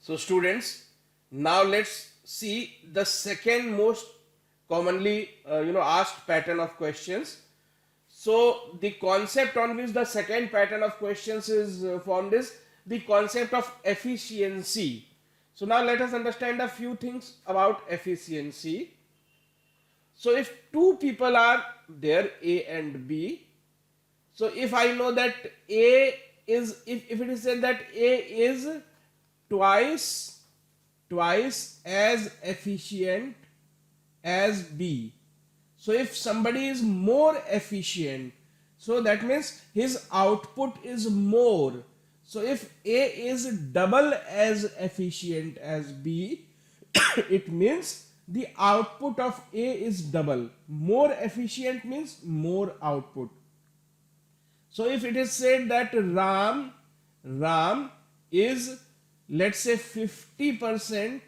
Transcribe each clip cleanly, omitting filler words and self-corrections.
So students, now let's see the second most commonly asked pattern of questions. So the concept on which the second pattern of questions is formed is the concept of efficiency. So now let us understand a few things about efficiency. So if two people are there, A and B, so if I know that A is, if it is said that A is twice as efficient as B. So if somebody is more efficient, so that means his output is more. So if A is double as efficient as B, it means the output of A is double. More efficient means more output. So if it is said that Ram is, let's say, 50%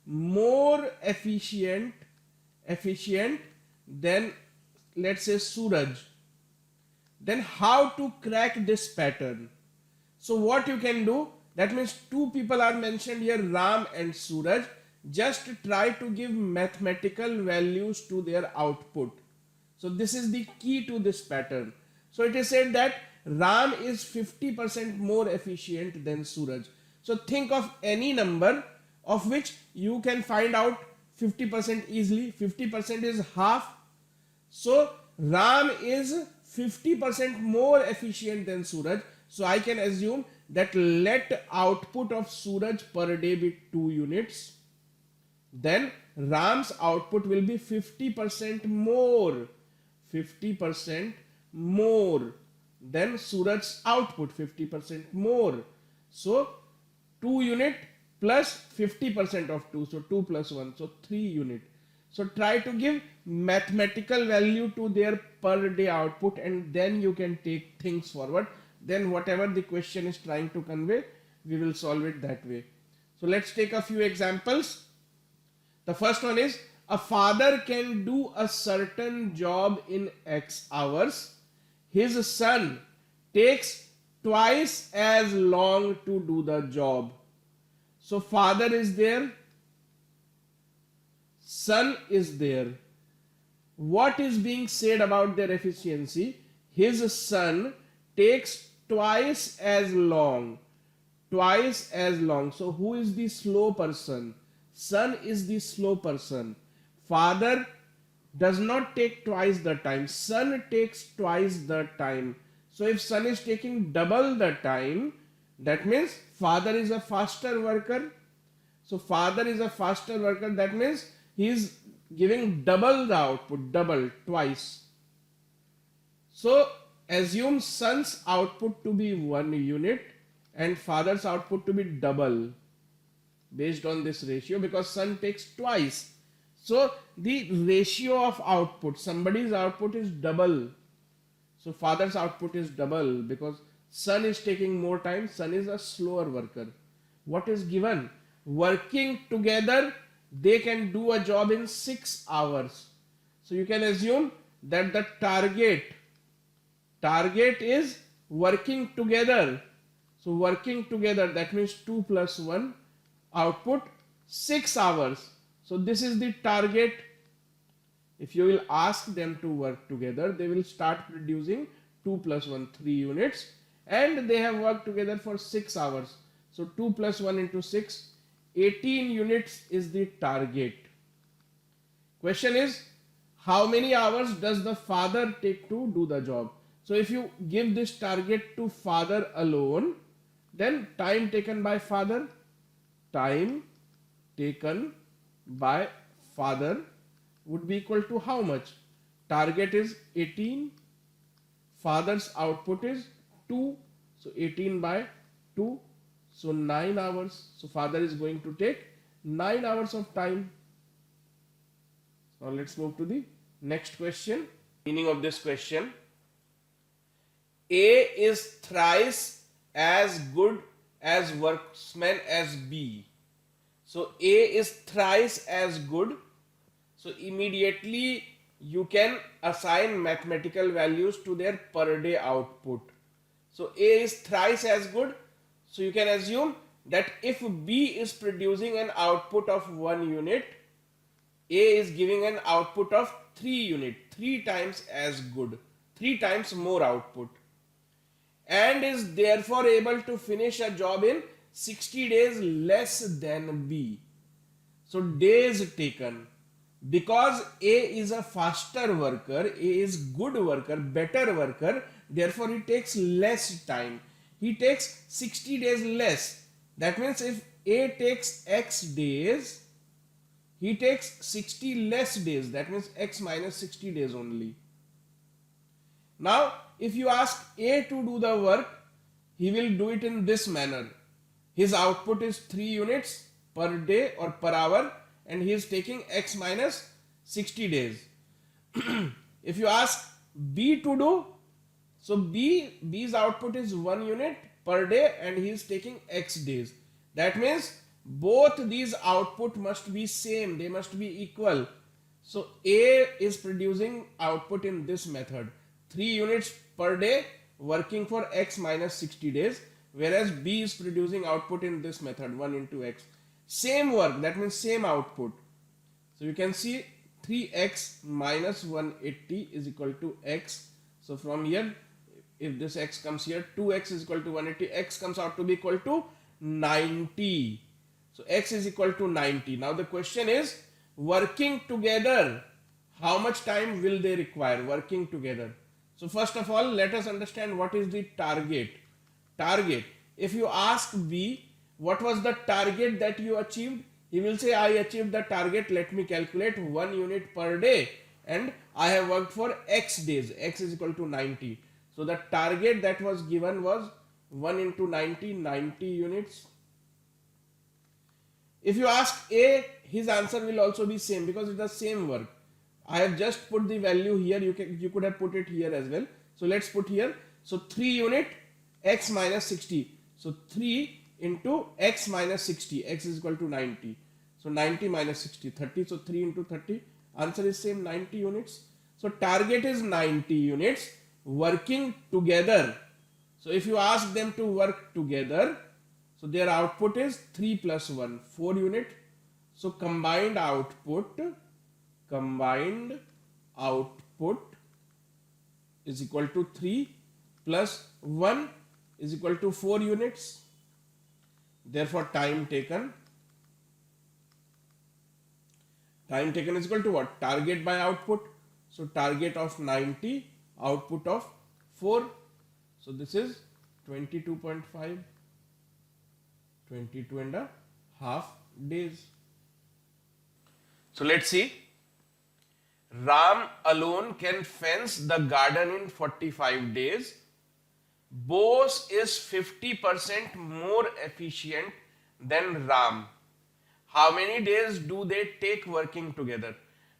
more efficient than, let's say, Suraj, then how to crack this pattern? So what you can do, that means two people are mentioned here, Ram and Suraj. Just try to give mathematical values to their output. So this is the key to this pattern. So it is said that Ram is 50% more efficient than Suraj. So think of any number of which you can find out 50% easily. 50% is half. So Ram is 50% more efficient than Suraj. So I can assume that let output of Suraj per day be 2 units. Then Ram's output will be 50% more. 50% more than Suraj's output, 50% more. So 2 unit plus 50% of 2, so 2 plus 1, so 3 unit. So try to give mathematical value to their per day output, and then you can take things forward. Then whatever the question is trying to convey, we will solve it that way. So let's take a few examples. The first one is, a father can do a certain job in X hours. His son takes twice as long to do the job. So father is there, son is there. What is being said about their efficiency? His son takes twice as long. Twice as long. So who is the slow person? Son is the slow person. Father does not take twice the time. Son takes twice the time. So if son is taking double the time, that means father is a faster worker. So father is a faster worker. That means he is giving double the output, double, twice. So assume son's output to be 1 unit and father's output to be double based on this ratio, because son takes twice. So the ratio of output, somebody's output is double. So father's output is double because son is taking more time, son is a slower worker. What is given? Working together, they can do a job in 6 hours. So you can assume that the target is working together. So working together, that means 2 plus 1, output 6 hours. So this is the target. If you will ask them to work together, they will start producing 2 plus 1, 3 units, and they have worked together for 6 hours. So 2 plus 1 into 6, 18 units is the target. Question is, how many hours does the father take to do the job? So if you give this target to father alone, then time taken by father would be equal to how much? Target is 18, father's output is 2, so 18 by 2, so 9 hours. So father is going to take 9 hours of time. Now let's move to the next question. Meaning of this question: A is thrice as good as workman as B. So A is thrice as good. So immediately you can assign mathematical values to their per day output. So A is thrice as good. So you can assume that if B is producing an output of 1 unit, A is giving an output of 3 unit, 3 times as good, 3 times more output, and is therefore able to finish a job in 60 days less than B. So days taken, because A is a faster worker, A is good worker, better worker, therefore he takes less time. He takes 60 days less. That means if A takes X days, he takes 60 less days. That means X minus 60 days only. Now, if you ask A to do the work, he will do it in this manner. His output is 3 units per day or per hour, and he is taking X minus 60 days. If you ask B to do, so B's output is 1 unit per day and he is taking X days. That means both these output must be same, they must be equal. So A is producing output in this method, 3 units per day working for X minus 60 days, whereas B is producing output in this method, 1 into X. Same work, that means same output. So you can see 3x minus 180 is equal to x. So from here, if this x comes here, 2x is equal to 180, x comes out to be equal to 90. So x is equal to 90. Now the question is, working together, how much time will they require working together? So first of all, let us understand what is the target. Target. If you ask B, what was the target that you achieved? He will say, I achieved the target, let me calculate 1 unit per day and I have worked for X days, X is equal to 90. So the target that was given was 1 into 90, 90 units. If you ask A, his answer will also be same because it's the same work. I have just put the value here, you could have put it here as well. So let's put here, so 3 unit X minus 60. So 3 into X minus 60, X is equal to 90. So 90 minus 60, 30. So 3 into 30, answer is same, 90 units. So target is 90 units working together. So if you ask them to work together, so their output is 3 plus 1, 4 unit. So combined output is equal to 3 plus 1 is equal to 4 units. Therefore time taken is equal to what? Target by output. So target of 90, output of 4. So this is 22.5, 22 and a half days. So let's see. Ram alone can fence the garden in 45 days. Bose is 50% more efficient than Ram. How many days do they take working together?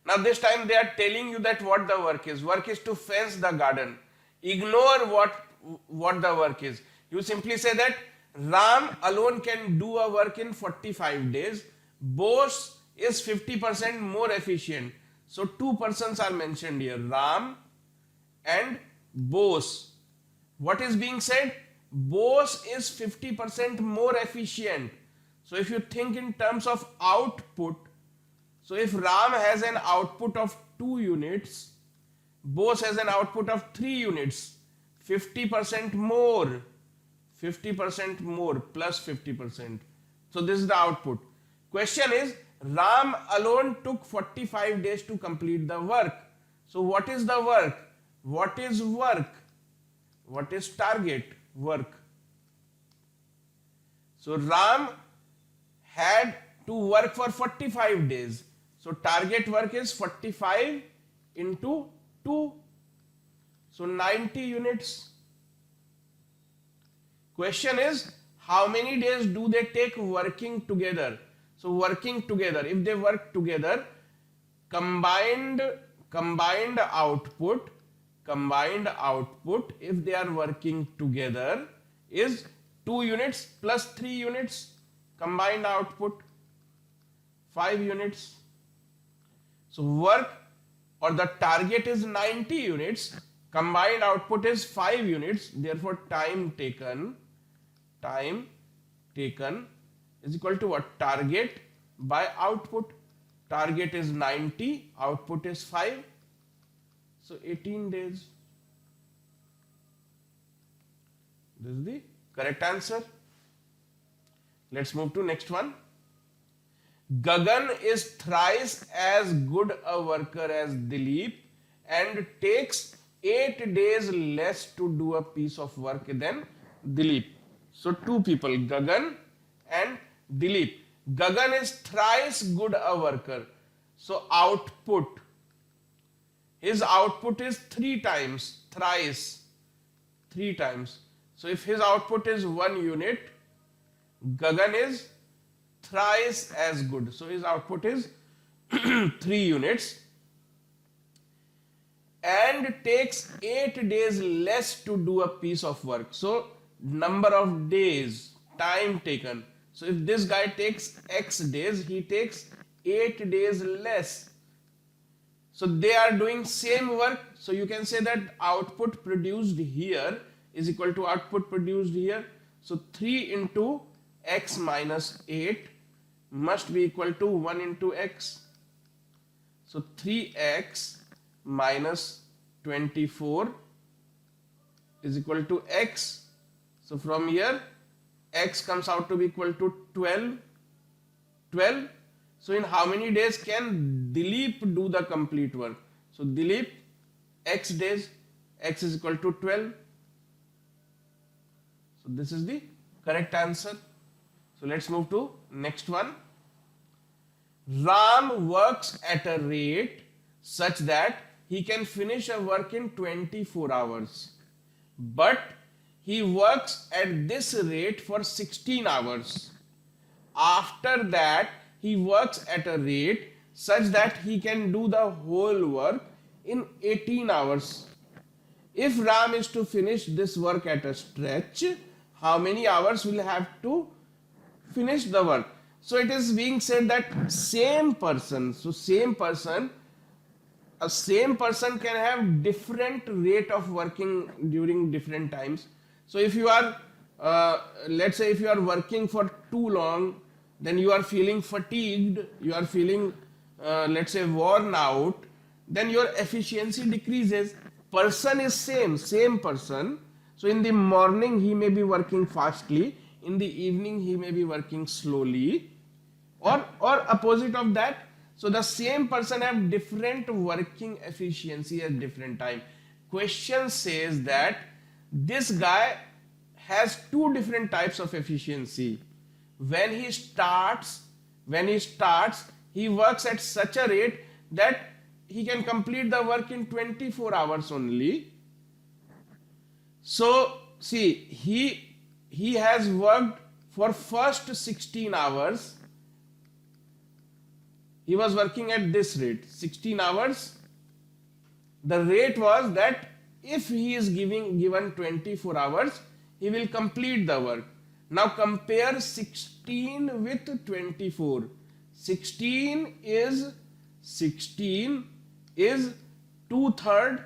Now this time they are telling you that what the work is. Work is to fence the garden. Ignore what the work is. You simply say that Ram alone can do a work in 45 days. Bose is 50% more efficient. So two persons are mentioned here, Ram and Bose. What is being said? Bose is 50% more efficient. So if you think in terms of output, so if Ram has an output of 2 units, Bose has an output of 3 units, 50% more plus 50%. So this is the output. Question is, Ram alone took 45 days to complete the work. So what is the work? What is work? What is target? Work. So Ram had to work for 45 days. So target work is 45 into 2. So 90 units. Question is, how many days do they take working together? So working together, if they work together, combined output, if they are working together, is 2 units plus 3 units, combined output 5 units. So work or the target is 90 units, combined output is 5 units, therefore time taken is equal to what? Target by output. Target is 90, output is 5. So 18 days. This is the correct answer. Let's move to next one. Gagan is thrice as good a worker as Dilip and takes 8 days less to do a piece of work than Dilip. So two people, Gagan and Dilip. Gagan is thrice good a worker. So output, his output is 3 times, thrice, 3 times. So if his output is 1 unit, Gagan is thrice as good. So his output is 3 units and takes 8 days less to do a piece of work. So number of days, time taken. So if this guy takes X days, he takes 8 days less. So they are doing same work. So you can say that output produced here is equal to output produced here. So 3 into X minus 8 must be equal to 1 into X. So 3X minus 24 is equal to X. So from here X comes out to be equal to 12. 12. So in how many days can Dilip do the complete work? So Dilip, X days, X is equal to 12. So this is the correct answer. So let's move to next one. Ram works at a rate such that he can finish a work in 24 hours. But he works at this rate for 16 hours. After that, he works at a rate such that he can do the whole work in 18 hours. If Ram is to finish this work at a stretch, how many hours will have to finish the work? So it is being said that same person, a same person can have different rate of working during different times. So if you are, let's say if you are working for too long, then you are feeling fatigued, you are feeling, let's say worn out, then your efficiency decreases. Person is same person. So in the morning he may be working fastly, in the evening he may be working slowly, or opposite of that. So the same person have different working efficiency at different time. Question says that this guy has 2 different types of efficiency. When he starts, he works at such a rate that he can complete the work in 24 hours only. So see, he has worked for first 16 hours. He was working at this rate, 16 hours. The rate was that if he is given 24 hours, he will complete the work. Now compare 16 with 24. 16 is 2/3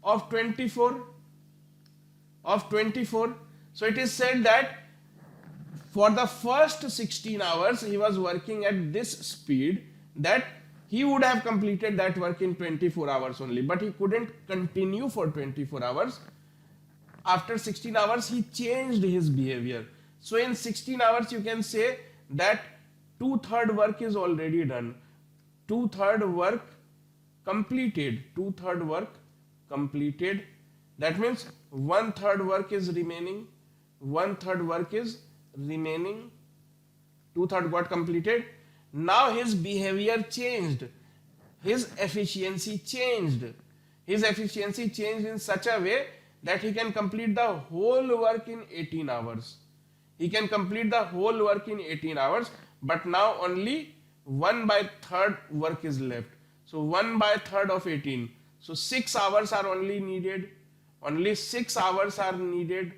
of 24. So it is said that for the first 16 hours he was working at this speed, that he would have completed that work in 24 hours only, but he couldn't continue for 24 hours. After 16 hours he changed his behavior. So in 16 hours you can say that 2/3 work is already done. 2/3 work completed. 2/3 work completed. That means 1/3 work is remaining. 1/3 work is remaining. 2/3 got completed. Now his behavior changed. His efficiency changed. His efficiency changed in such a way that he can complete the whole work in 18 hours. He can complete the whole work in 18 hours, but now only 1/3 work is left. So 1/3 of 18. So 6 hours are only needed. Only 6 hours are needed.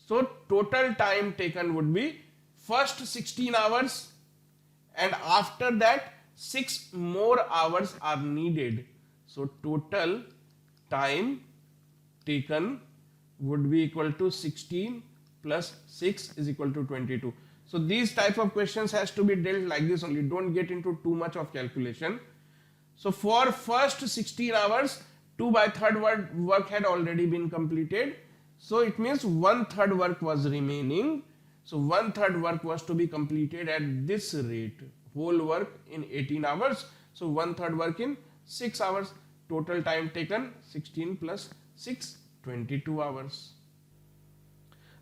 So total time taken would be first 16 hours and after that 6 more hours are needed. So total time taken would be equal to 16 plus 6 is equal to 22. So these type of questions has to be dealt like this only. Don't get into too much of calculation. So for first 16 hours, 2 by 3rd work had already been completed. So it means 1/3 work was remaining. So 1/3 work was to be completed at this rate. Whole work in 18 hours. So 1/3 work in 6 hours. Total time taken 16 plus 6, 22 hours.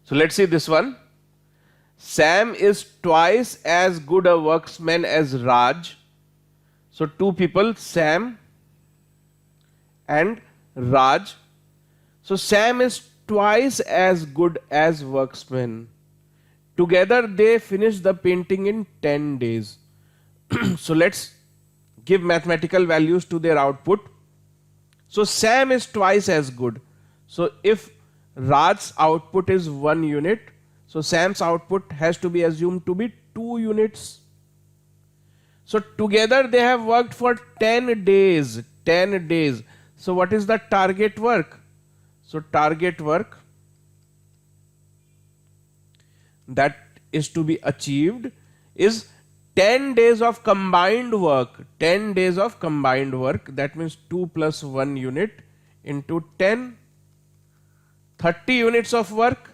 So let's see this one. Sam is twice as good a worksman as Raj. So two people, Sam and Raj. So Sam is twice as good as worksman. Together they finish the painting in 10 days. So let's give mathematical values to their output. So Sam is twice as good. So if Raj's output is 1 unit, so Sam's output has to be assumed to be 2 units. So together they have worked for 10 days. 10 days. So what is the target work? So target work that is to be achieved is 10 days of combined work. 10 days of combined work. That means 2 plus 1 unit into 10. 30 units of work.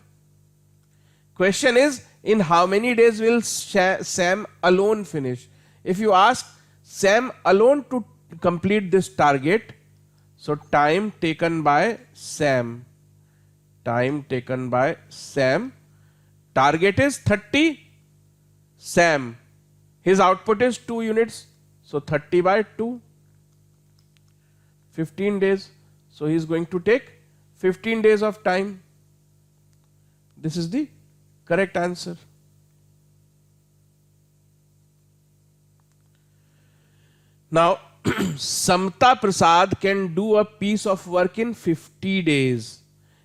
Question is, in how many days will Sam alone finish? If you ask Sam alone to complete this target, so time taken by Sam. Time taken by Sam. Target is 30. Sam. His output is 2 units. So 30 by 2. 15 days. So he is going to take 15 days of time. This is the correct answer. Now, Samta Prasad can do a piece of work in 50 days.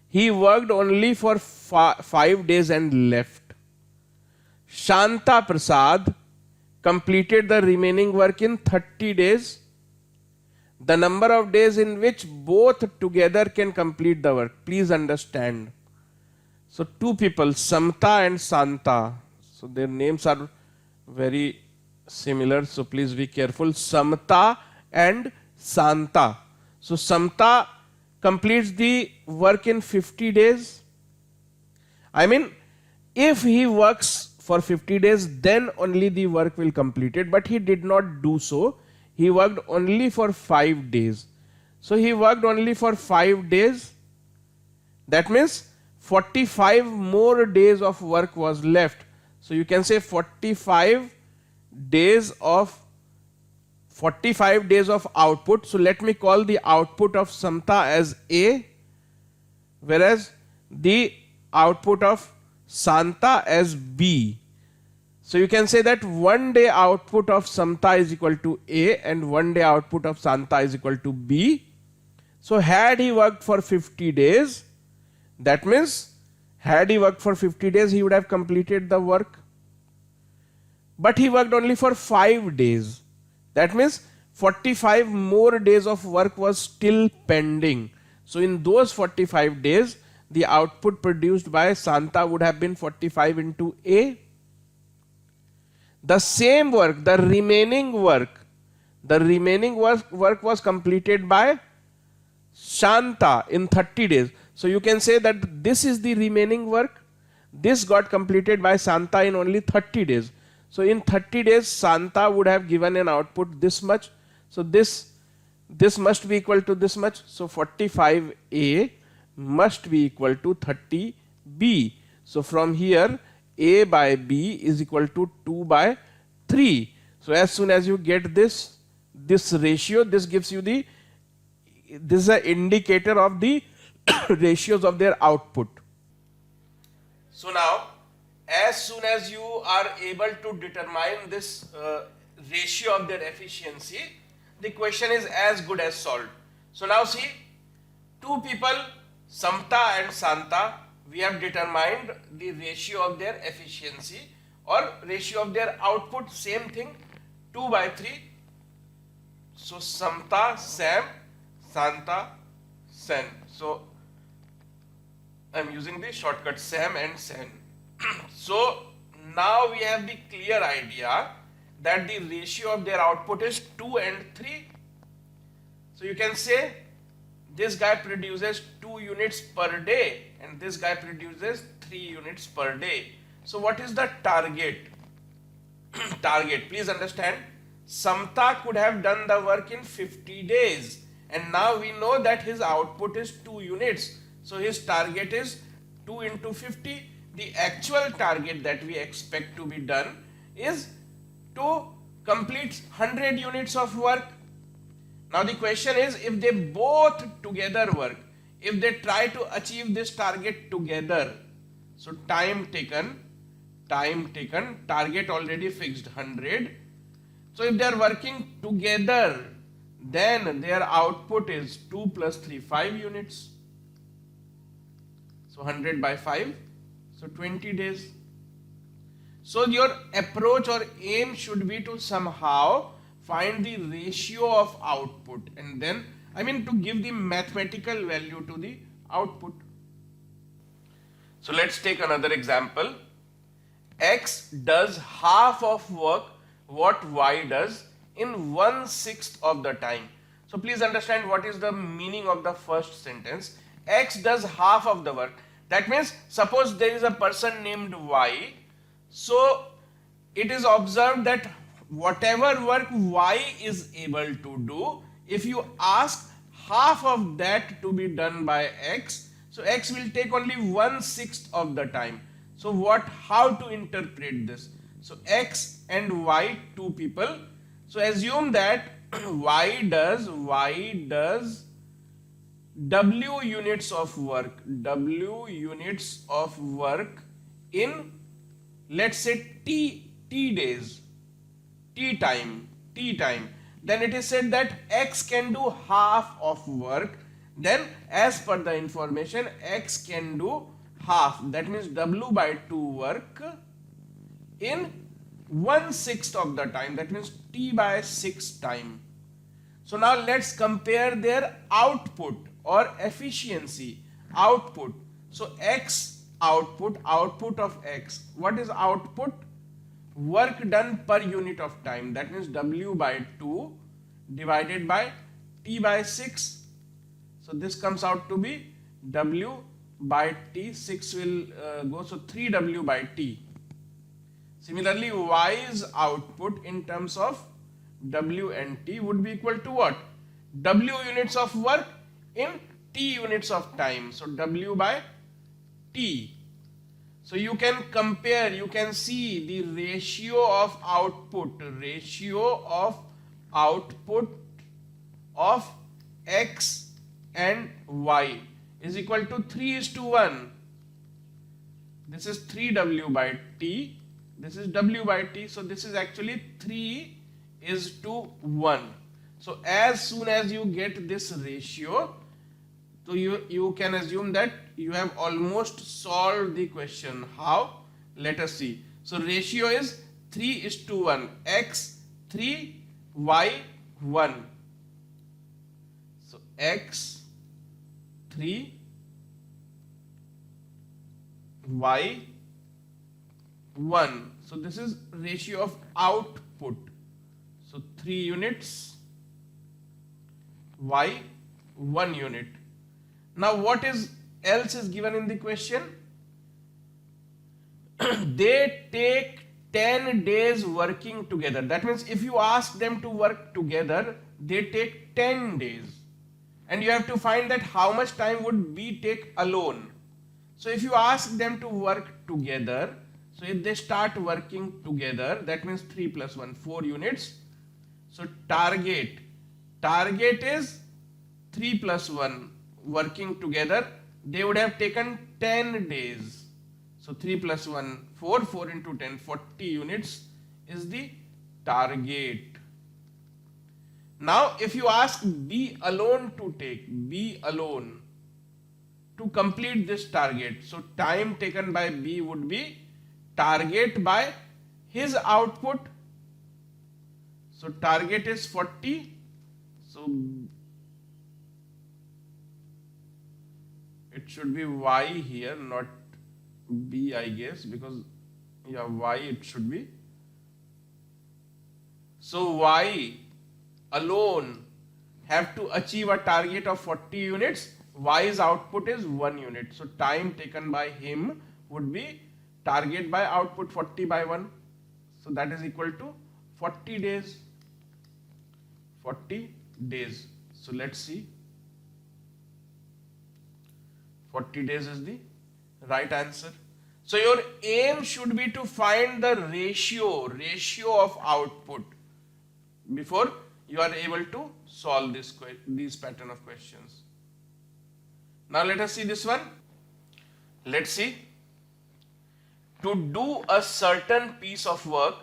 He worked only for 5 days and left. Shanta Prasad completed the remaining work in 30 days. The number of days in which both together can complete the work. Please understand. So two people, Samta and Santa. So their names are very similar. So please be careful. Samta and Santa. So Samta completes the work in 50 days. I mean, if he works for 50 days, then only the work will complete it. But he did not do so. He worked only for 5 days. So he worked only for 5 days. That means 45 more days of work was left. So you can say 45 days of output. So let me call the output of Samta as A, whereas the output of Santa as B. So you can say that 1 day output of Samta is equal to A and 1 day output of Santa is equal to B. So had he worked for 50 days, that means had he worked for 50 days, he would have completed the work. But he worked only for 5 days. That means 45 more days of work was still pending. So in those 45 days, the output produced by Santa would have been 45 into A. The same work, the remaining work was completed by Shanta in 30 days. So you can say that this is the remaining work. This got completed by Santa in only 30 days. So in 30 days, Santa would have given an output this much. So this must be equal to this much. So 45A must be equal to 30B. So from here, A by B is equal to 2 by 3. So as soon as you get this ratio, this gives you this is an indicator of the ratios of their output. So now, as soon as you are able to determine this ratio of their efficiency, the question is as good as solved. So now see, two people, Samta and Santa, we have determined the ratio of their efficiency or ratio of their output, same thing, 2 by 3. So Samta, Sam, Santa, Sen. So I am using the shortcut Sam and Sen. So now we have the clear idea that the ratio of their output is 2 and 3. So you can say this guy produces 2 units per day and this guy produces 3 units per day. So what is the target? Target, please understand, Samta could have done the work in 50 days and now we know that his output is 2 units. So his target is 2 into 50. The actual target that we expect to be done is to complete 100 units of work. Now the question is, if they both together work, if they try to achieve this target together, so time taken, target already fixed 100. So if they are working together, then their output is 2 plus 3, 5 units. So 100 by 5, so 20 days. So your approach or aim should be to somehow find the ratio of output and then, to give the mathematical value to the output. So let's take another example. X does half of work what Y does in 1/6 of the time. So please understand what is the meaning of the first sentence. X does half of the work. That means suppose there is a person named Y. So it is observed that whatever work Y is able to do, if you ask half of that to be done by X, so X will take only 1/6 of the time. So how to interpret this? So X and Y, two people. So assume that Y does W units of work, in, let's say, T days, T time. Then it is said that X can do half of work. Then as per the information, X can do half, that means W by 2 work in 1/6 of the time, that means T by 6 time. So now let's compare their output or efficiency. Output. So X output of X. What is output? Work done per unit of time, that means W by 2 divided by T by 6. So this comes out to be W by T, 6 will go, so 3W by T. Similarly, Y's output in terms of W and T would be equal to what? W units of work in T units of time. So W by T. So you can compare, you can see the ratio of output of X and Y is equal to 3:1. This is 3W by T. This is W by T. So this is actually 3:1. So as soon as you get this ratio, so you can assume that you have almost solved the question. How? Let us see. So ratio is 3:1. X 3, Y 1. So X 3, Y 1. So this is ratio of output. So 3 units, Y 1 unit. Now what else is given in the question? They take 10 days working together. That means if you ask them to work together, they take 10 days. And you have to find that how much time would B take alone. So if you ask them to work together, so if they start working together, that means 3 plus 1, 4 units. So target is 3 plus 1 working together. They would have taken 10 days. So 3 plus 1, 4, 4 into 10, 40 units is the target. Now if you ask B alone to complete this target, so time taken by B would be target by his output. So target is 40. So it should be Y here, not B, I guess, because yeah, y it should be. So y alone have to achieve a target of 40 units. Y's output is 1 unit. So time taken by him would be target by output 40 by 1. So that is equal to 40 days. 40 days. So let's see. 40 days is the right answer. So your aim should be to find the ratio of output before you are able to solve these pattern of questions. Now let us see this one. Let's see. To do a certain piece of work,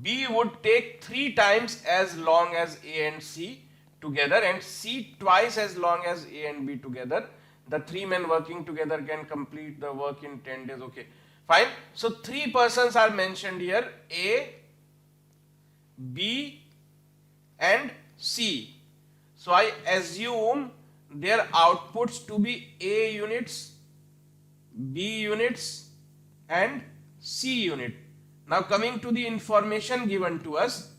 B would take 3 times as long as A and C together and C twice as long as A and B together. The 3 men working together can complete the work in 10 days. Okay, fine. So 3 persons are mentioned here, A, B and C. So I assume their outputs to be A units, B units and C unit. Now coming to the information given to us,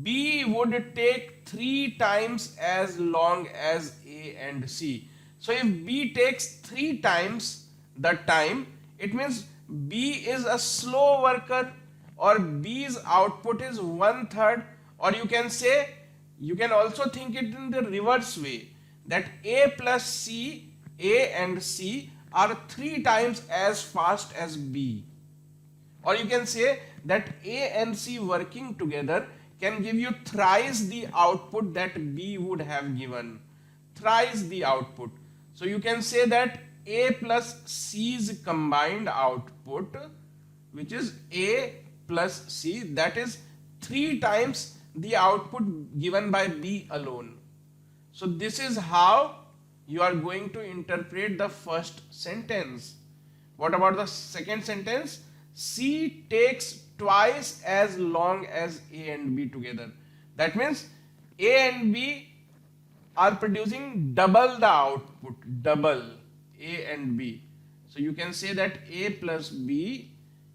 B would take 3 times as long as A and C. So if B takes 3 times the time, it means B is a slow worker, or B's output is 1/3, or you can say, you can also think it in the reverse way, that A plus C, A and C are 3 times as fast as B. Or you can say that A and C working together can give you thrice the output that B would have given. Thrice the output. So you can say that A plus C's combined output, which is A plus C, that is 3 times the output given by B alone. So this is how you are going to interpret the first sentence. What about the second sentence? C takes twice as long as A and B together. That means A and B are producing double the output, double A and B. So you can say that A plus B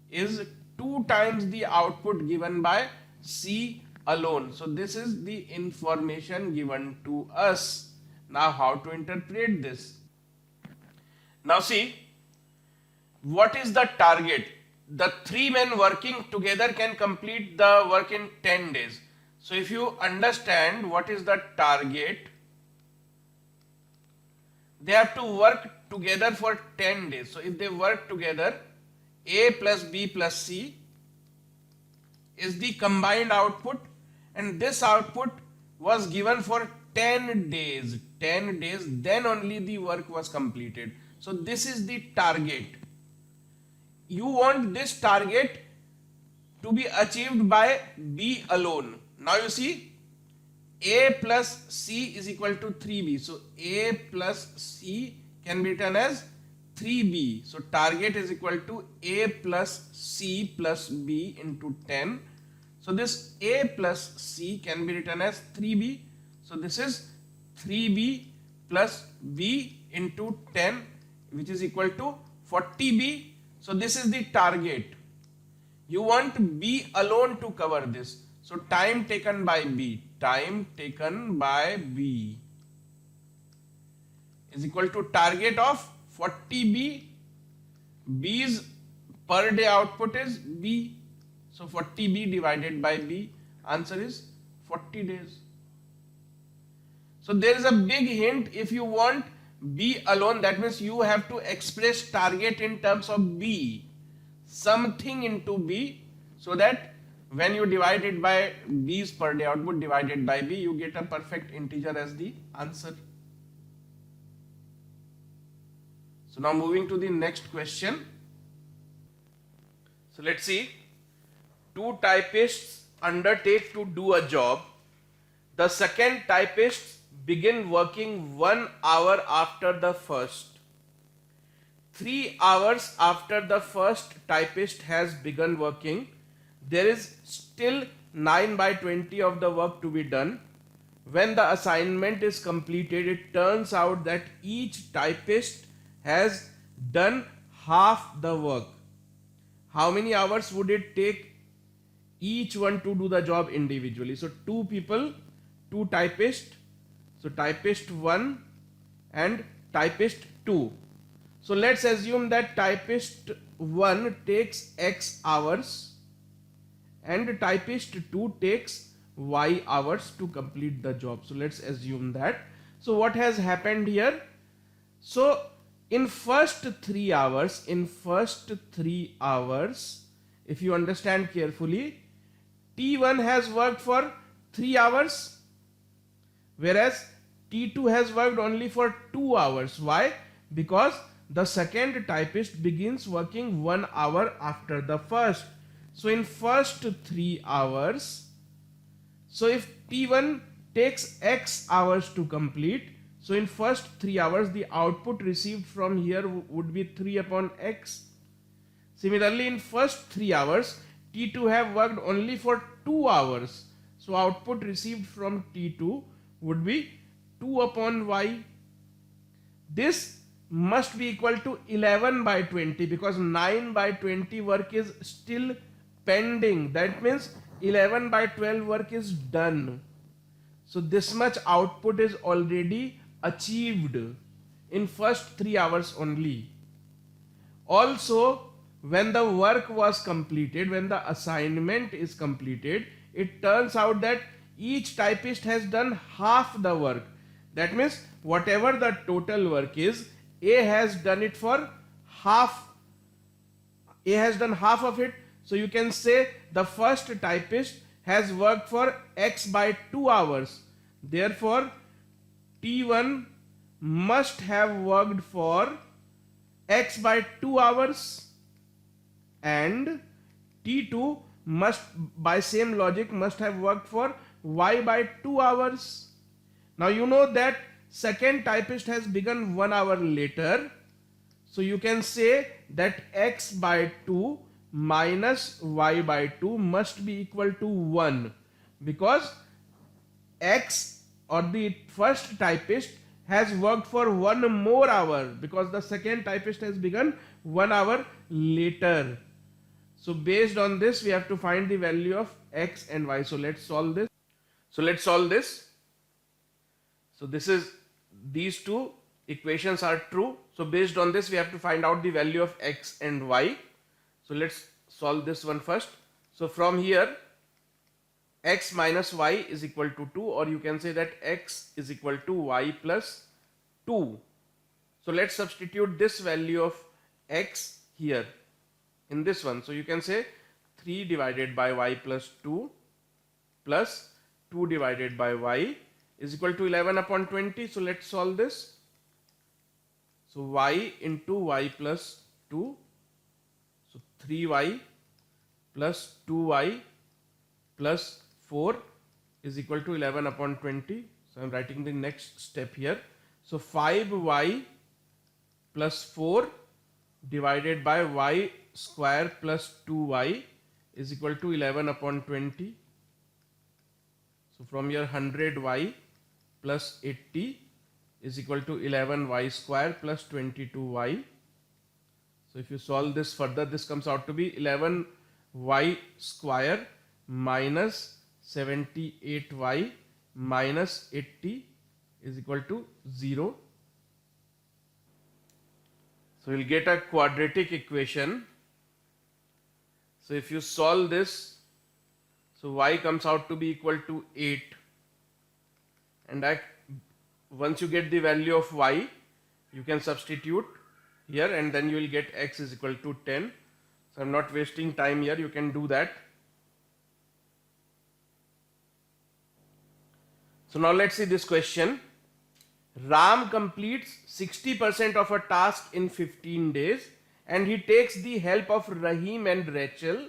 is 2 times the output given by C alone. So this is the information given to us. Now how to interpret this? Now see, what is the target? The 3 men working together can complete the work in 10 days. So if you understand what is the target, they have to work together for 10 days. So if they work together, A plus B plus C is the combined output, and this output was given for 10 days. 10 days, then only the work was completed. So this is the target. You want this target to be achieved by B alone. Now you see, A plus C is equal to 3B. So A plus C can be written as 3B. So target is equal to A plus C plus B into 10. So this A plus C can be written as 3B. So this is 3B plus B into 10, which is equal to 40B. So this is the target. You want B alone to cover this. So time taken by B is equal to target of 40B. B's per day output is B. So 40B divided by B, answer is 40 days. So there is a big hint. If you want B alone, that means you have to express target in terms of B, something into B, so that when you divide it by B's per day output divided by B, you get a perfect integer as the answer. So now moving to the next question. So let's see. 2 typists undertake to do a job. The second typist begin working 1 hour after the first. 3 hours after the first typist has begun working, there is still 9/20 of the work to be done. When the assignment is completed, it turns out that each typist has done half the work. how many hours would it take each one to do the job individually? So two people, two typists, so typist 1 and typist 2. So let's assume that typist 1 takes X hours and typist 2 takes Y hours to complete the job. So let's assume that. So what has happened here? So in first 3 hours, if you understand carefully, T1 has worked for 3 hours, whereas T2 has worked only for 2 hours. Why? Because the second typist begins working 1 hour after the first. So in first 3 hours, so if T1 takes X hours to complete, so in first 3 hours the output received from here would be 3 upon X. Similarly, in first 3 hours, T2 have worked only for 2 hours. So output received from T2 would be 2 upon Y. This must be equal to 11 by 20 because 9 by 20 work is still pending. That means 11 by 12 work is done. So this much output is already achieved in first 3 hours only. Also, when the work was completed, when the assignment is completed, it turns out that each typist has done half the work. That means whatever the total work is, A has done it for half. A has done half of it. So you can say the first typist has worked for X by 2 hours. Therefore, T1 must have worked for X by 2 hours and T2 must, by same logic, must have worked for Y by 2 hours. Now you know that second typist has begun 1 hour later. So you can say that X by 2 minus Y by 2 must be equal to 1 because X or the first typist has worked for 1 more hour because the second typist has begun 1 hour later. So based on this, we have to find the value of X and Y. So let's solve this. So this is, these two equations are true. So based on this, we have to find out the value of X and Y. So let's solve this one first. So from here, X minus Y is equal to 2, or you can say that X is equal to Y plus 2. So let's substitute this value of X here in this one. So you can say 3 divided by Y plus 2 plus 2 divided by Y is equal to 11 upon 20. So let's solve this. So Y into Y plus 2. So 3Y plus 2Y plus 4 is equal to 11 upon 20. So I'm writing the next step here. So 5Y plus 4 divided by Y square plus 2Y is equal to 11 upon 20. So from here 100Y plus 80 is equal to 11Y square plus 22Y. So if you solve this further, this comes out to be 11Y square minus 78Y minus 80 is equal to 0. So we'll get a quadratic equation. So if you solve this, so Y comes out to be equal to 8. And once you get the value of Y, you can substitute here and then you will get X is equal to 10. So I'm not wasting time here, you can do that. So now let's see this question. Ram completes 60% of a task in 15 days and he takes the help of Rahim and Rachel.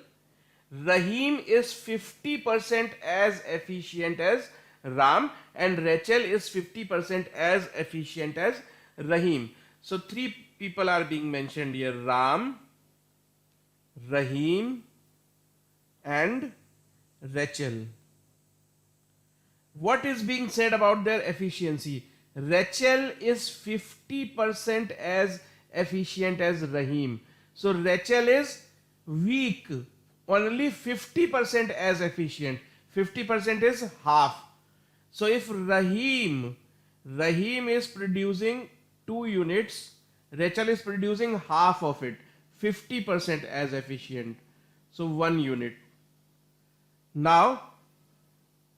Rahim is 50% as efficient as Ram and Rachel is 50% as efficient as Rahim. So 3 people are being mentioned here: Ram, Rahim and Rachel. What is being said about their efficiency? Rachel is 50% as efficient as Rahim. So Rachel is weak, only 50% as efficient. 50% is half. So if Rahim is producing 2 units, Rachel is producing half of it, 50% as efficient. So 1 unit. Now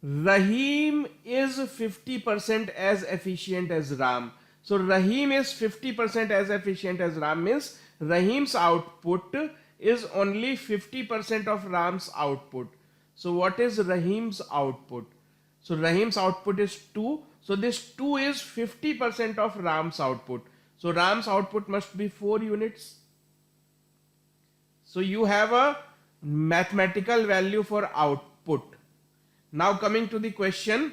Rahim is 50% as efficient as Ram. So Rahim is 50% as efficient as Ram means Rahim's output is only 50% of Ram's output. So what is Rahim's output? So Rahim's output is 2. So this 2 is 50% of Ram's output. So Ram's output must be 4 units. So you have a mathematical value for output. Now coming to the question.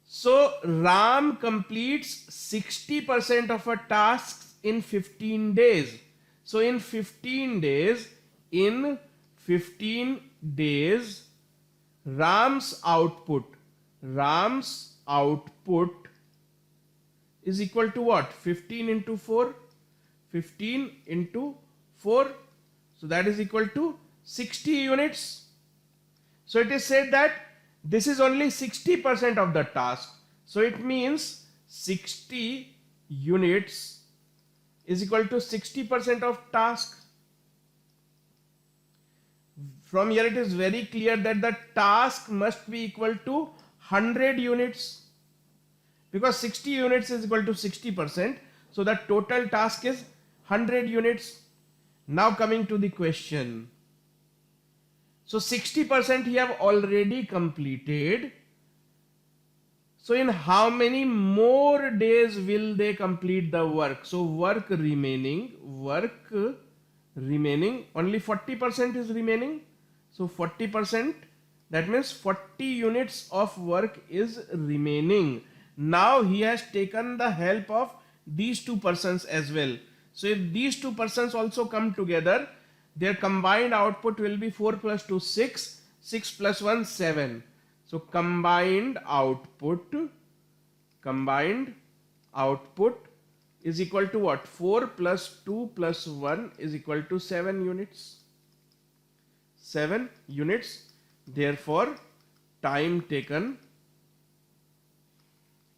So Ram completes 60% of a task in 15 days. So in 15 days, Ram's output is equal to what? 15 into 4. 15 into 4. So that is equal to 60 units. So it is said that this is only 60% of the task. So it means 60 units is equal to 60% of task. From here it is very clear that the task must be equal to 100 units. Because 60 units is equal to 60%. So the total task is 100 units. Now coming to the question. So 60% he have already completed. So in how many more days will they complete the work? So work remaining, only 40% is remaining. So 40%, that means 40 units of work is remaining. Now he has taken the help of these two persons as well. So if these two persons also come together, their combined output will be 4 plus 2, 6, 6 plus 1, 7. So combined output is equal to what? 4 plus 2 plus 1 is equal to 7 units. 7 units. Therefore, time taken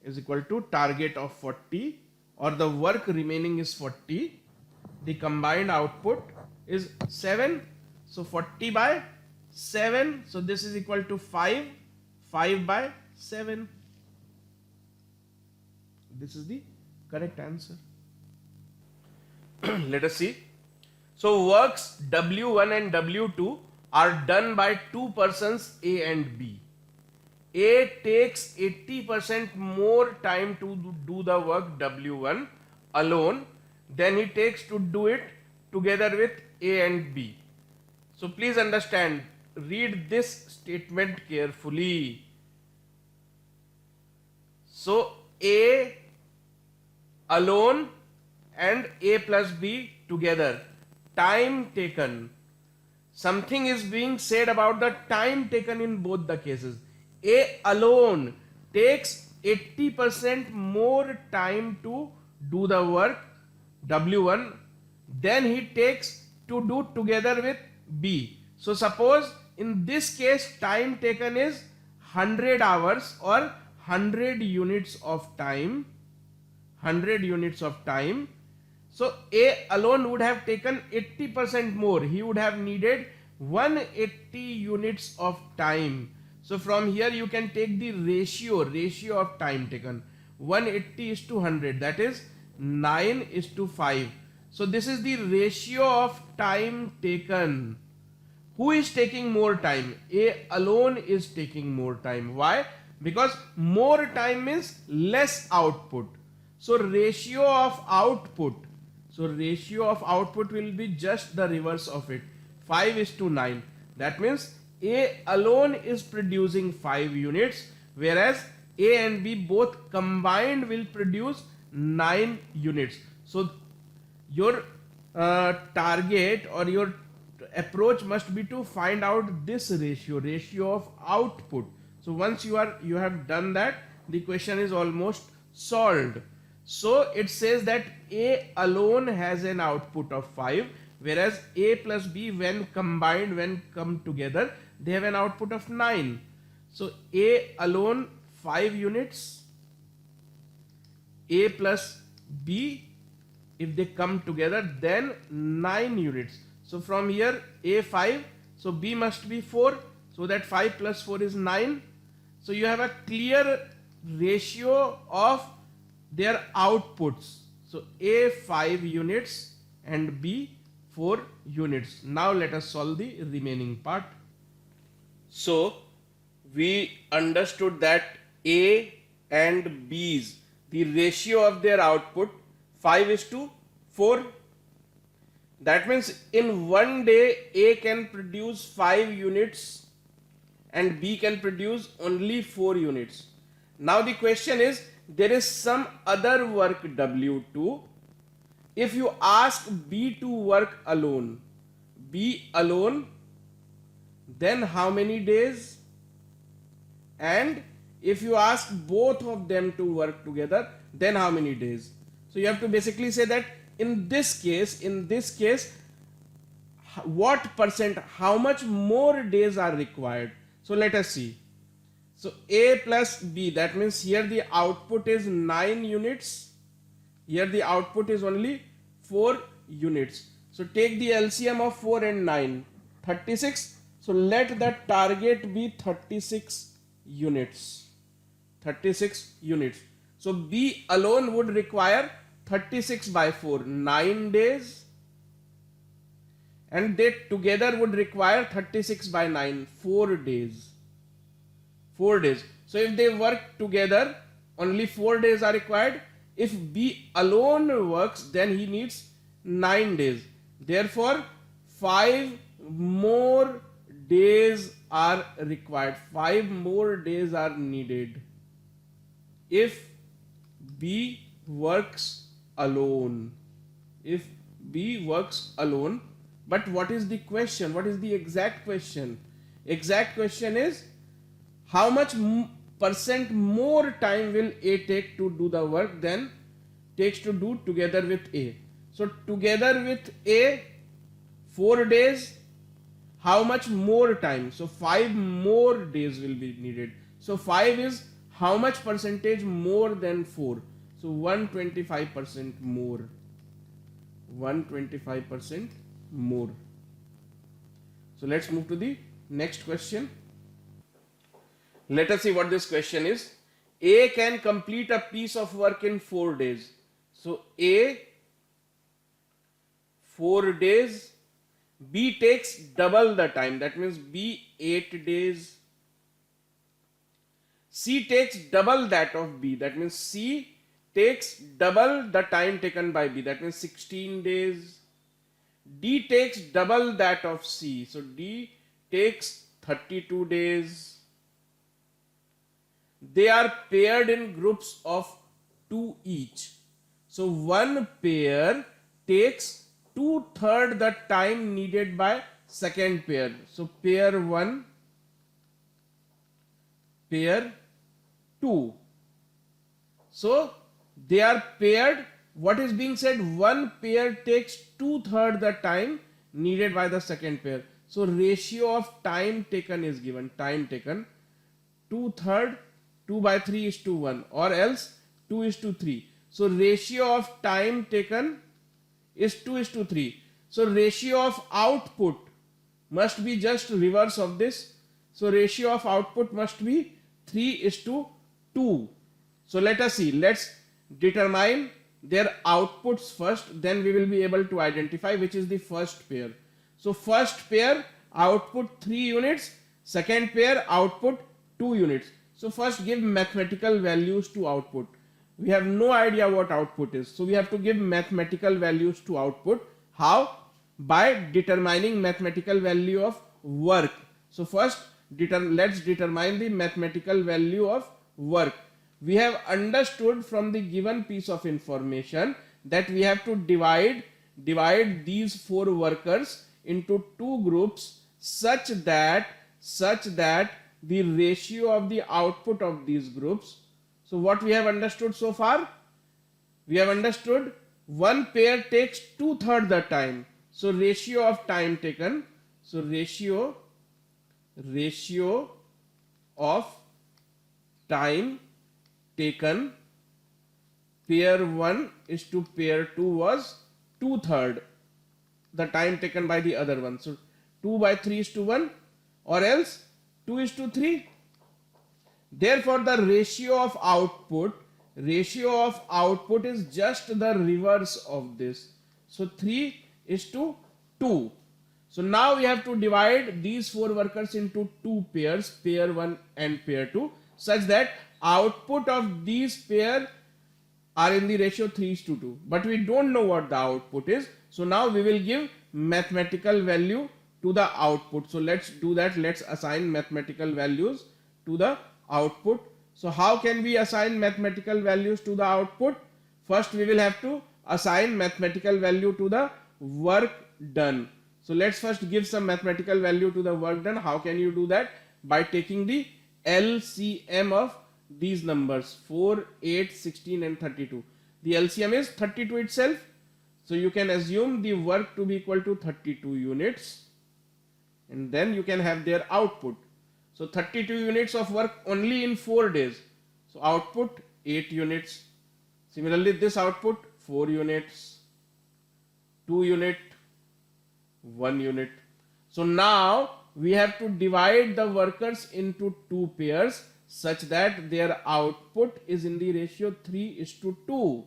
is equal to target of 40, or the work remaining is 40. The combined output is 7. So 40 by 7. So this is equal to 5. 5 by 7. This is the correct answer. Let us see. So works W1 and W2 are done by two persons A and B. A takes 80% more time to do the work W1 alone than he takes to do it together with A and B. So please understand, read this statement carefully. So A alone and A plus B together. Time taken. Something is being said about the time taken in both the cases. A alone takes 80% more time to do the work W1 than he takes to do together with B. So suppose in this case time taken is 100 hours or 100 units of time. 100 units of time. So A alone would have taken 80% more. He would have needed 180 units of time. So from here you can take the ratio of time taken. 180 is to 100, that is 9 is to 5. So this is the ratio of time taken. Who is taking more time? A alone is taking more time. Why? Because more time means less output. So ratio of output will be just the reverse of it. 5 is to 9. That means A alone is producing 5 units, whereas A and B both combined will produce 9 units. So your target or your approach must be to find out this ratio of output. So once you have done that, the question is almost solved. So it says that A alone has an output of 5, whereas A plus B when combined, when come together, they have an output of 9. So A alone 5 units, A plus B, if they come together, then 9 units. So from here A 5, so B must be 4, so that 5 plus 4 is 9. So you have a clear ratio of their outputs. So A 5 units and B 4 units. Now let us solve the remaining part. So we understood that A and B's, the ratio of their output 5:4. That means in one day A can produce 5 units and B can produce only 4 units. Now the question is, there is some other work W2. If you ask B to work alone, then how many days? And if you ask both of them to work together, then how many days? So you have to basically say that in this case, what percent, how much more days are required? So let us see. So A plus B, that means here the output is 9 units. Here the output is only 4 units. So take the LCM of 4 and 9, 36. So let the target be 36 units. 36 units. So B alone would require 36 by 4, 9 days. And they together would require 36 by 9, 4 days. 4 days. So if they work together, only 4 days are required. If B alone works, then he needs 9 days. Therefore, 5 more days are required. 5 more days are needed if B works alone. If B works alone. But what is the question? What is the exact question? Exact question is, how much percent more time will A take to do the work than takes to do together with A? So together with A, 4 days. How much more time? So 5 more days will be needed. So 5 is how much percentage more than 4? So 125% more. 125% more. So let's move to the next question. Let us see what this question is. A can complete a piece of work in 4 days. So A 4 days. B takes double the time. That means B 8 days. C takes double that of B. That means C takes double the time taken by B. That means 16 days. D takes double that of C. So D takes 32 days. They are paired in groups of 2 each. So one pair takes 2/3 the time needed by second pair. So pair 1, pair 2. So they are paired. What is being said? One pair takes 2/3 the time needed by the second pair. So ratio of time taken is given. Time taken 2/3, 2 by 3 is to 1, or else 2 is to 3. So ratio of time taken is 2 is to 3. So ratio of output must be just reverse of this. So ratio of output must be 3 is to 2. So let us see. Let's determine their outputs first. Then we will be able to identify which is the first pair. So first pair output 3 units. Second pair output 2 units. So first give mathematical values to output. We have no idea what output is. So we have to give mathematical values to output. How? By determining mathematical value of work. So first let's determine the mathematical value of work. We have understood from the given piece of information that we have to divide these 4 workers into 2 groups such that the ratio of the output of these groups. So what we have understood so far? We have understood one pair takes 2/3 the time. So ratio of time taken. So ratio of time taken pair 1 is to pair 2 was 2/3 the time taken by the other one. So 2 by 3 is to 1, or else 2 is to 3. Therefore the ratio of output is just the reverse of this. So 3 is to 2. So now we have to divide these 4 workers into 2 pairs, pair 1 and pair 2, such that output of these pair are in the ratio 3 is to 2. But we don't know what the output is. So now we will give mathematical value to the output. So let's do that. Let's assign mathematical values to the output. So how can we assign mathematical values to the output? First we will have to assign mathematical value to the work done. So let's first give some mathematical value to the work done. How can you do that? By taking the LCM of these numbers 4, 8, 16 and 32. The LCM is 32 itself. So you can assume the work to be equal to 32 units, and then you can have their output. So 32 units of work only in 4 days. So output 8 units. Similarly this output 4 units, 2 unit, 1 unit. So now we have to divide the workers into 2 pairs such that their output is in the ratio 3 is to 2.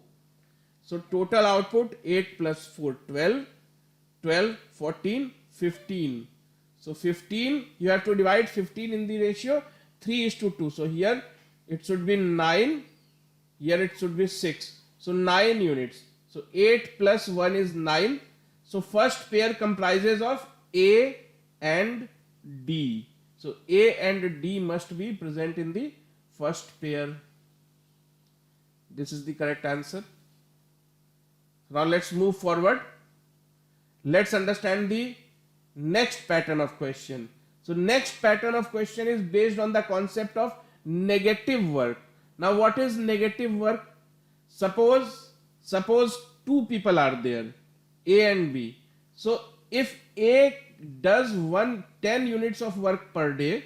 So total output 8 plus 4, 12, 12, 14, 15. So 15, you have to divide 15 in the ratio 3 is to 2. So here it should be 9, here it should be 6. So 9 units. So 8 plus 1 is 9. So first pair comprises of A and D. So A and D must be present in the first pair. This is the correct answer. Now let's move forward. Let's understand the next pattern of question. So next pattern of question is based on the concept of negative work. Now what is negative work? Suppose 2 people are there, A and B. So if A does 10 units of work per day,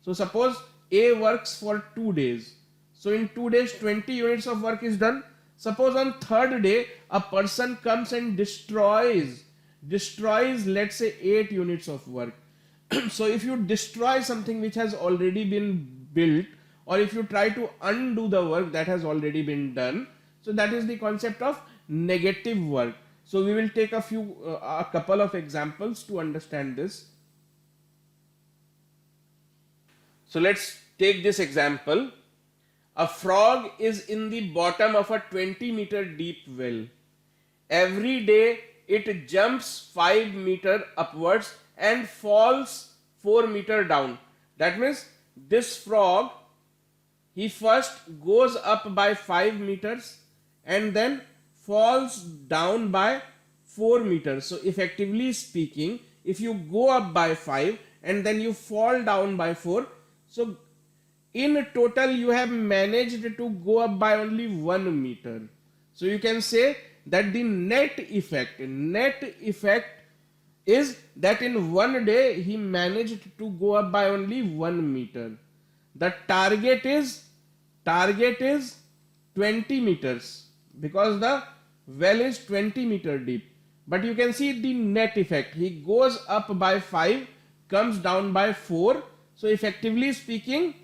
so suppose A works for 2 days. So in 2 days 20 units of work is done. Suppose on 3rd day a person comes and destroys let's say 8 units of work. So if you destroy something which has already been built, or if you try to undo the work that has already been done, so that is the concept of negative work. So we will take a couple of examples to understand this. So let's take this example. A frog is in the bottom of a 20-meter deep well. Every day it jumps 5 meter upwards and falls 4 meter down. That means this frog, he first goes up by 5 meters and then falls down by 4 meters. So effectively speaking, if you go up by 5 and then you fall down by 4, so in total you have managed to go up by only 1 meter. So you can say that the net effect is that in 1 day he managed to go up by only 1 meter. The target is 20 meters because the well is 20 meter deep. But you can see the net effect. He goes up by 5, comes down by 4. So effectively speaking,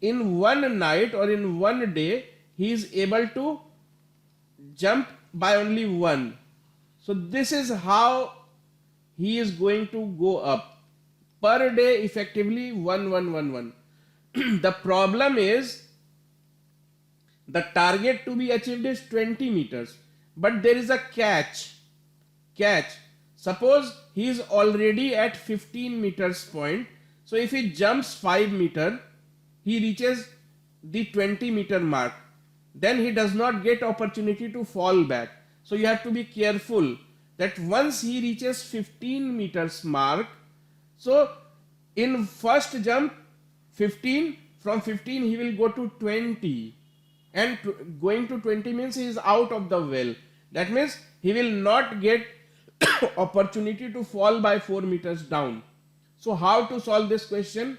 in 1 night or in 1 day, he is able to jump by only 1. So this is how he is going to go up. Per day effectively 1, 1, 1, 1. The problem is the target to be achieved is 20 meters. But there is a catch. Suppose he is already at 15 meters point. So if he jumps 5 meter, he reaches the 20 meter mark. Then he does not get opportunity to fall back. So you have to be careful that once he reaches 15 meters mark, so in first jump 15, from 15 he will go to 20, and going to 20 means he is out of the well. That means he will not get opportunity to fall by 4 meters down. So how to solve this question?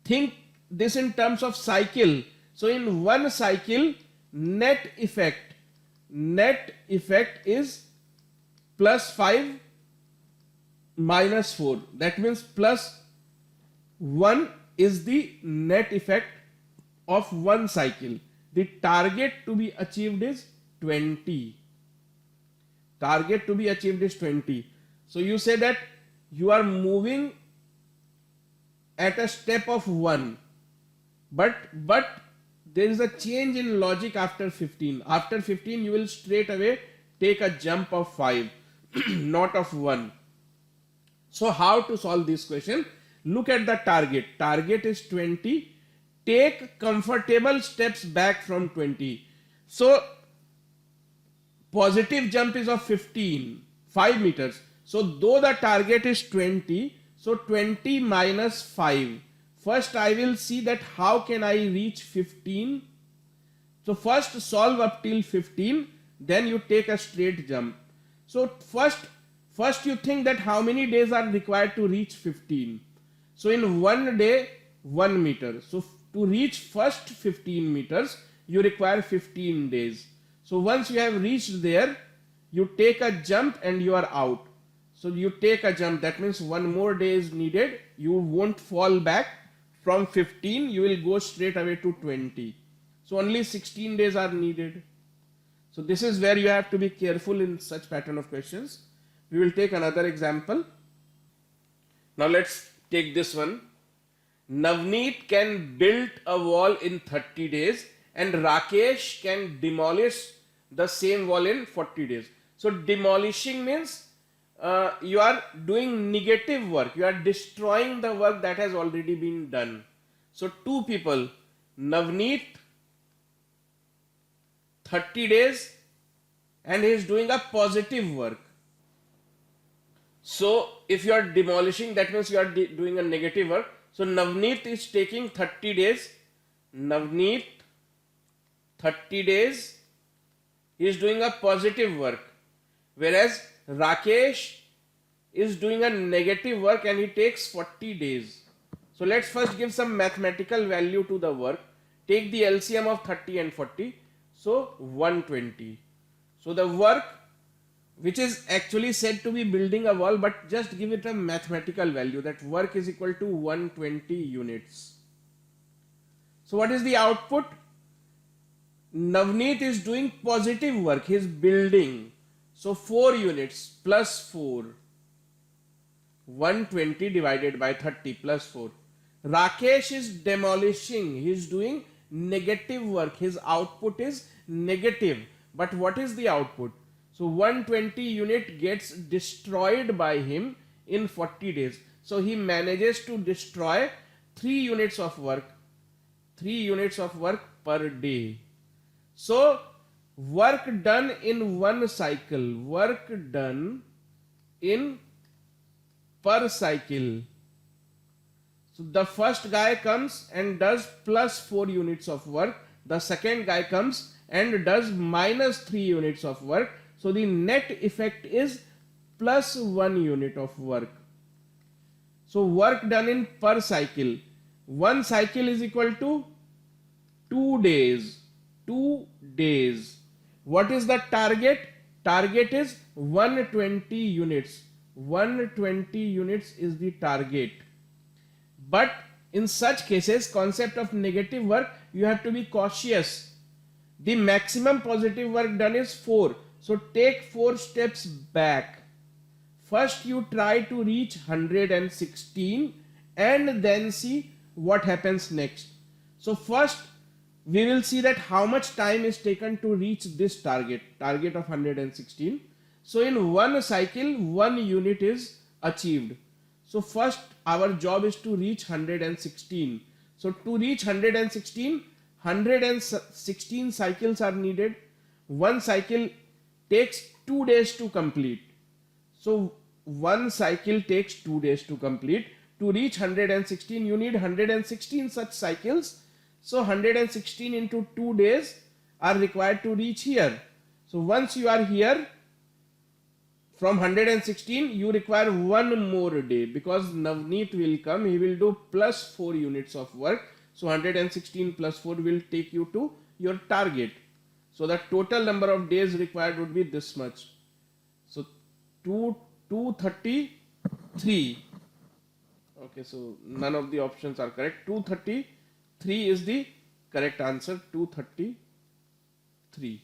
Think this in terms of cycle. So in one cycle, net effect is plus 5 minus 4. That means plus 1 is the net effect of one cycle. The target to be achieved is 20. Target to be achieved is 20. So you say that you are moving at a step of 1, but there is a change in logic after 15. After 15 you will straight away take a jump of 5 not of 1. So how to solve this question? Look at the target. Target is 20. Take comfortable steps back from 20. So positive jump is of 5 meters. So though the target is 20, so 20 minus 5. First I will see that how can I reach 15. So first solve up till 15, then you take a straight jump. So first you think that how many days are required to reach 15. So in one day, 1 meter. So to reach first 15 meters, you require 15 days. So once you have reached there, you take a jump and you are out. So you take a jump, that means one more day is needed. You won't fall back from 15, you will go straight away to 20. So only 16 days are needed. So this is where you have to be careful in such pattern of questions. We will take another example. Now let's take this one. Navneet can build a wall in 30 days and Rakesh can demolish the same wall in 40 days. So demolishing means you are doing negative work. You are destroying the work that has already been done. So two people, Navneet 30 days and he is doing a positive work. So if you are demolishing, that means you are doing a negative work. So Navneet is taking 30 days. Navneet 30 days, he is doing a positive work. Whereas Rakesh is doing a negative work and he takes 40 days. So let's first give some mathematical value to the work. Take the LCM of 30 and 40. So 120. So the work which is actually said to be building a wall, but just give it a mathematical value, that work is equal to 120 units. So what is the output? Navneet is doing positive work, he is building. So 4 units plus 4. 120 divided by 30 plus 4. Rakesh is demolishing, he is doing negative work, his output is negative. But what is the output? So 120 unit gets destroyed by him in 40 days. So he manages to destroy 3 units of work. 3 units of work per day. So work done in one cycle. Work done in per cycle. So the first guy comes and does plus 4 units of work. The second guy comes and does minus 3 units of work. So the net effect is plus 1 unit of work. So work done in per cycle. One cycle is equal to 2 days. 2 days. What is the target? Target is 120 units. 120 units is the target. But in such cases, concept of negative work, you have to be cautious. The maximum positive work done is 4. So take 4 steps back. First you try to reach 116 and then see what happens next. So first we will see that how much time is taken to reach this target of 116. So in one cycle 1 unit is achieved. So first our job is to reach 116. So to reach 116, 116 cycles are needed. One cycle takes 2 days to complete. So one cycle takes 2 days to complete. To reach 116, you need 116 such cycles. So 116 into 2 days are required to reach here. So once you are here, from 116 you require one more day, because Navneet will come, he will do plus 4 units of work. So 116 plus 4 will take you to your target. So the total number of days required would be this much. So 233. Okay, so none of the options are correct. 233 is the correct answer. 233.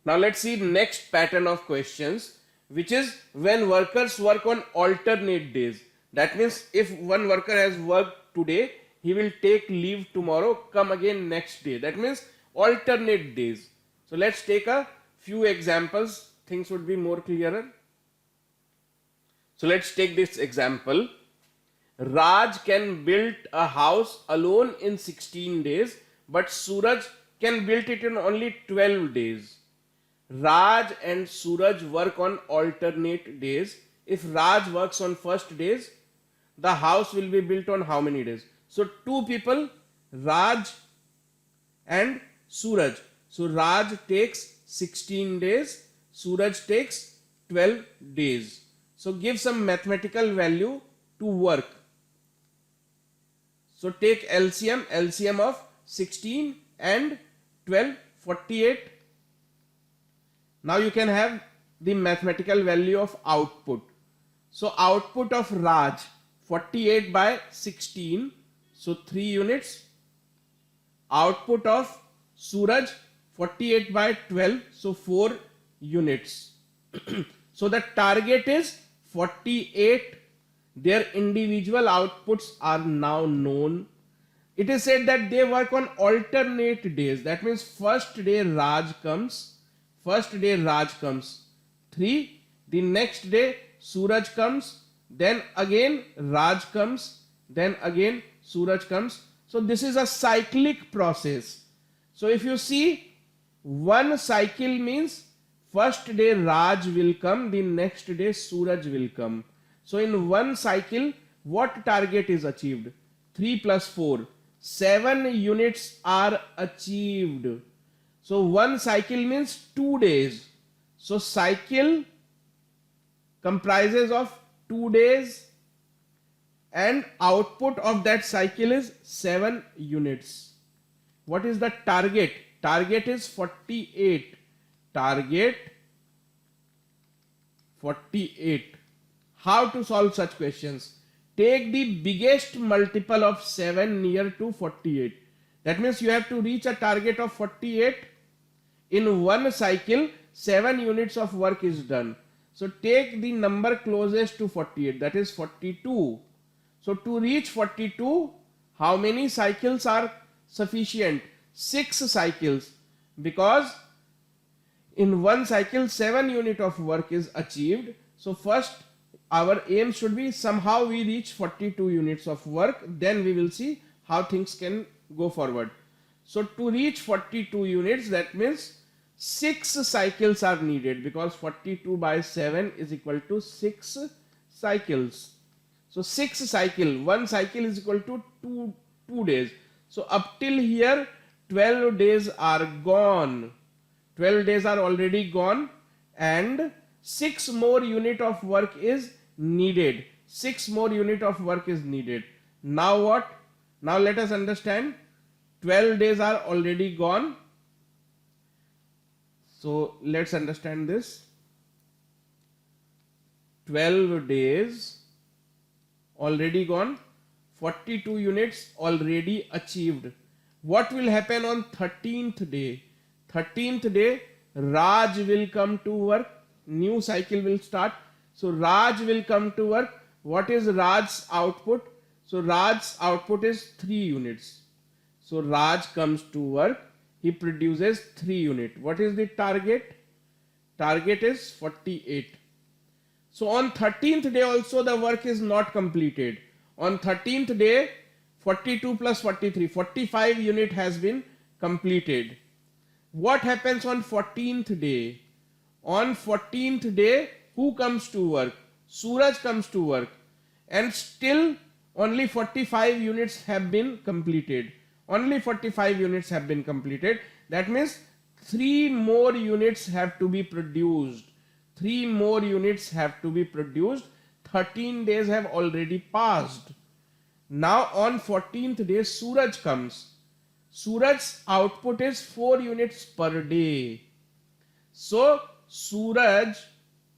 Now let's see next pattern of questions, which is when workers work on alternate days. That means if one worker has worked today, he will take leave tomorrow, come again next day. That means alternate days. So let's take a few examples. Things would be more clearer. So let's take this example. Raj can build a house alone in 16 days, but Suraj can build it in only 12 days. Raj and Suraj work on alternate days. If Raj works on first days, the house will be built on how many days? So two people, Raj and Suraj. So Raj takes 16 days, Suraj takes 12 days. So give some mathematical value to work. So take LCM of 16 and 12, 48. Now you can have the mathematical value of output. So output of Raj, 48 by 16, so 3 units. Output of Suraj, 48 by 12, so 4 units. So the target is 48. Their individual outputs are now known. It is said that they work on alternate days. That means first day Raj comes, 3. The next day Suraj comes, then again Raj comes, then again Suraj comes. So this is a cyclic process. So if you see, one cycle means first day Raj will come, the next day Suraj will come. So in one cycle, what target is achieved? 3 plus 4, 7 units are achieved. So one cycle means 2 days. So cycle comprises of 2 days and output of that cycle is 7 units. What is the target? Target is 48. Target 48. How to solve such questions? Take the biggest multiple of 7 near to 48. That means you have to reach a target of 48. In one cycle, 7 units of work is done. So take the number closest to 48, that is 42. So to reach 42, how many cycles are sufficient? 6 cycles, because in one cycle 7 unit of work is achieved. So first our aim should be somehow we reach 42 units of work, then we will see how things can go forward. So to reach 42 units, that means 6 cycles are needed, because 42 by 7 is equal to 6 cycles. So 6 cycle, one cycle is equal to 2 days. So up till here 12 days are gone. 12 days are already gone and 6 more unit of work is needed. 6 more unit of work is needed. Now what? Now let us understand. 12 days are already gone. So let's understand this. 12 days already gone. 42 units already achieved. What will happen on 13th day? 13th day, Raj will come to work. New cycle will start. So Raj will come to work. What is Raj's output? So Raj's output is 3 units. So Raj comes to work. He produces 3 units. What is the target? Target is 48. So on 13th day also the work is not completed. On 13th day, 42 plus 43, 45 unit has been completed. What happens on 14th day? On 14th day, who comes to work? Suraj comes to work. And still only 45 units have been completed. Only 45 units have been completed. That means 3 more units have to be produced. 3 more units have to be produced. 13 days have already passed. Now on 14th day, Suraj comes. Suraj's output is 4 units per day. So Suraj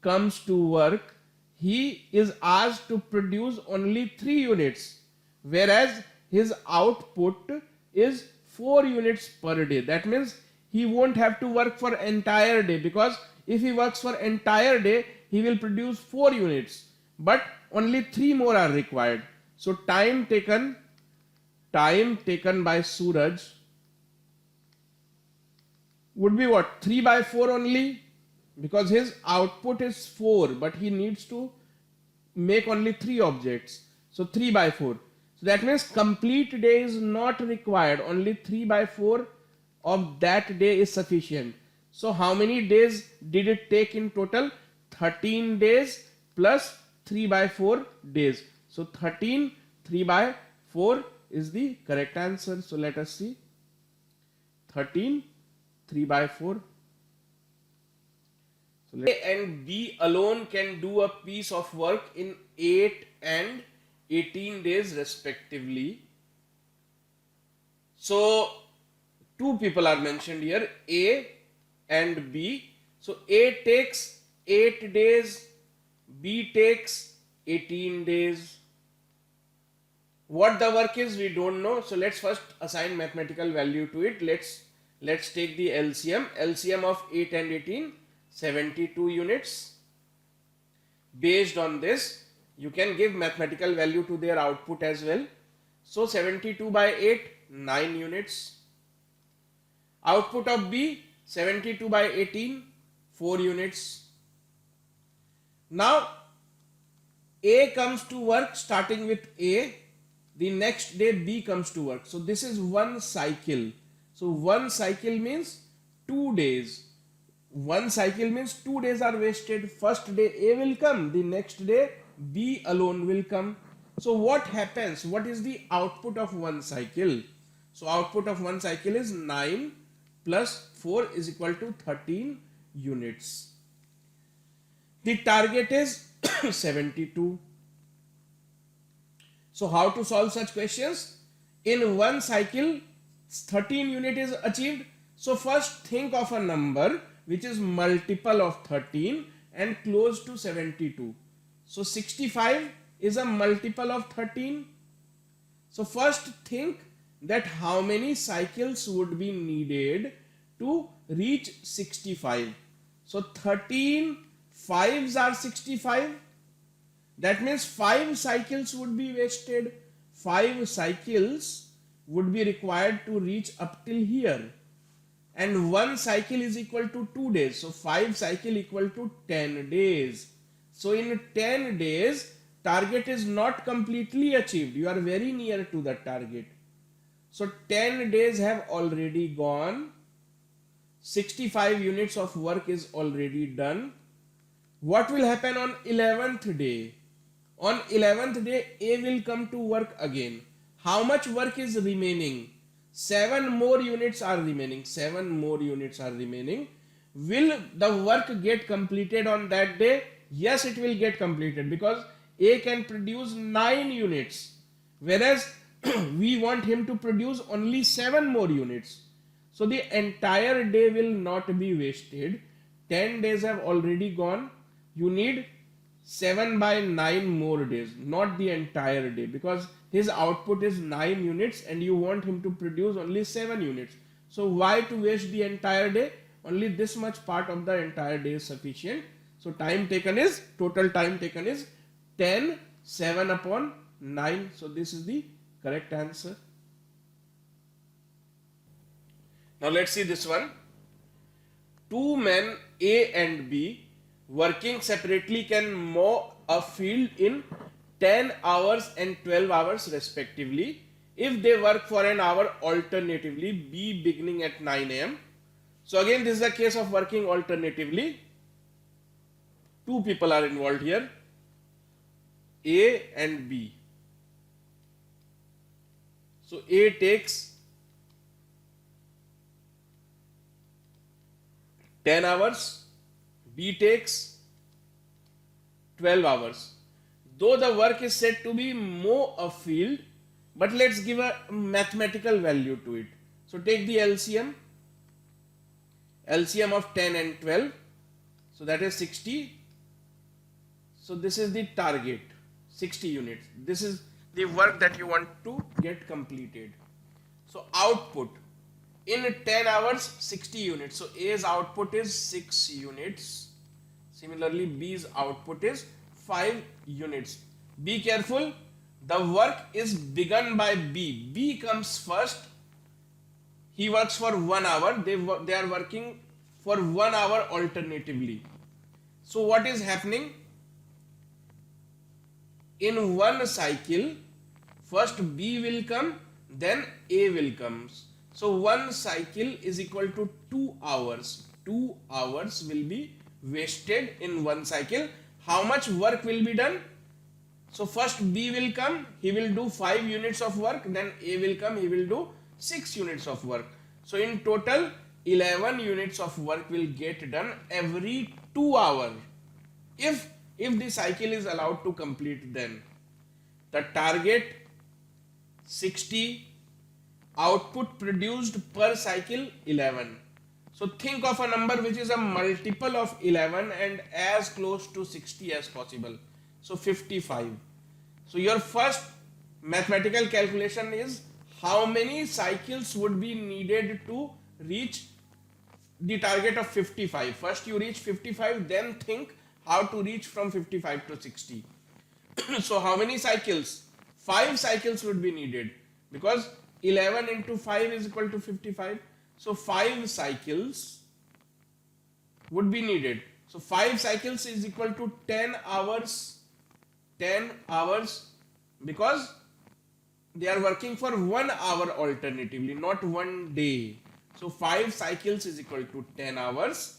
comes to work. He is asked to produce only 3 units, whereas his output is 4 units per day. That means he won't have to work for entire day, because if he works for entire day, he will produce 4 units, but only 3 more are required. So time taken by Suraj would be what? 3 by 4 only, because his output is 4, but he needs to make only 3 objects. So 3 by 4. So that means complete day is not required. Only 3 by 4 of that day is sufficient. So how many days did it take in total? 13 days plus 3 by 4 days. So 13, 3 by 4 is the correct answer. So let us see. 13, 3 by 4. So A and B alone can do a piece of work in 8 and 18 days respectively. So two people are mentioned here, A and B. So A takes 8 days, B takes 18 days. What the work is, we don't know. So let's first assign mathematical value to it. Let's take the LCM. LCM of 8 and 18, 72 units. Based on this, you can give mathematical value to their output as well. So 72 by 8, 9 units. Output of B, 72 by 18, 4 units. Now A comes to work starting with A. The next day B comes to work. So this is one cycle. So one cycle means 2 days. One cycle means 2 days are wasted. First day A will come, the next day B alone will come. So what happens? What is the output of one cycle? So output of one cycle is 9 plus 4 is equal to 13 units. The target is 72. So how to solve such questions? In one cycle, 13 unit is achieved. So first think of a number which is multiple of 13 and close to 72. So 65 is a multiple of 13. So first think that how many cycles would be needed to reach 65. So 13 fives are 65. That means 5 cycles would be wasted. 5 cycles would be required to reach up till here. And one cycle is equal to 2 days. So 5 cycle equal to 10 days. So in 10 days, target is not completely achieved. You are very near to the target. So 10 days have already gone. 65 units of work is already done. What will happen on 11th day? On 11th day, A will come to work again. How much work is remaining? 7 more units are remaining. 7 more units are remaining. Will the work get completed on that day? Yes, it will get completed, because A can produce 9 units, whereas we want him to produce only 7 more units. So the entire day will not be wasted. 10 days have already gone. You need 7 by 9 more days, not the entire day, because his output is 9 units and you want him to produce only 7 units. So why to waste the entire day? Only this much part of the entire day is sufficient. So time taken is, total time taken is 10, 7 upon 9. So this is the correct answer. Now let's see this one. Two men A and B working separately can mow a field in 10 hours and 12 hours respectively if they work for an hour alternatively, B beginning at 9 am. So again, this is a case of working alternatively. Two people are involved here, A and B. So A takes 10 hours, B takes 12 hours. Though the work is said to be more afield, but let's give a mathematical value to it. So take the LCM of 10 and 12. So that is 60. So this is the target, 60 units. This is the work that you want to get completed. So output in 10 hours, 60 units. So A's output is 6 units. Similarly, B's output is 5 units. Be careful, the work is begun by B. B comes first. He works for 1 hour. They are working for 1 hour alternatively. So what is happening? In one cycle, first B will come, then A will come. So one cycle is equal to 2 hours. 2 hours will be wasted in one cycle. How much work will be done? So first B will come, he will do 5 units of work, then A will come, he will do 6 units of work. So in total 11 units of work will get done every 2 hours. If the cycle is allowed to complete, then the target 60, output produced per cycle 11. So think of a number which is a multiple of 11 and as close to 60 as possible. So 55. So your first mathematical calculation is how many cycles would be needed to reach the target of 55. First you reach 55, then think how to reach from 55 to 60. So how many cycles? 5 cycles would be needed because 11 into 5 is equal to 55. So 5 cycles would be needed. So 5 cycles is equal to 10 hours. 10 hours because they are working for 1 hour alternatively, not 1 day. So 5 cycles is equal to 10 hours.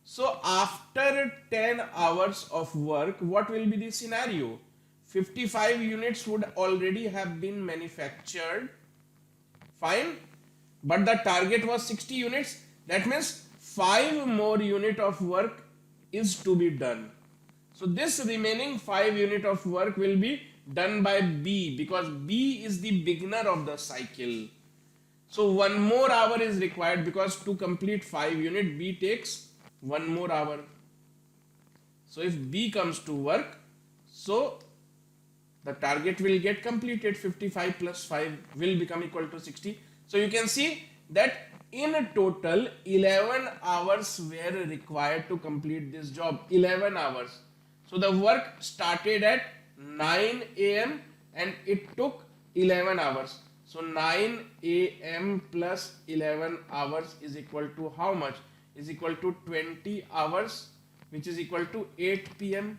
So after 10 hours of work, what will be the scenario? 55 units would already have been manufactured. Fine. But the target was 60 units. That means 5 more unit of work is to be done. So this remaining 5 unit of work will be done by B because B is the beginner of the cycle. So 1 more hour is required because to complete 5 unit, B takes 1 more hour. So if B comes to work, so the target will get completed. 55 plus 5 will become equal to 60. So you can see that in total 11 hours were required to complete this job. 11 hours. So the work started at 9 a.m. and it took 11 hours. So 9 a.m. plus 11 hours is equal to how much? Is equal to 20 hours, which is equal to 8 p.m.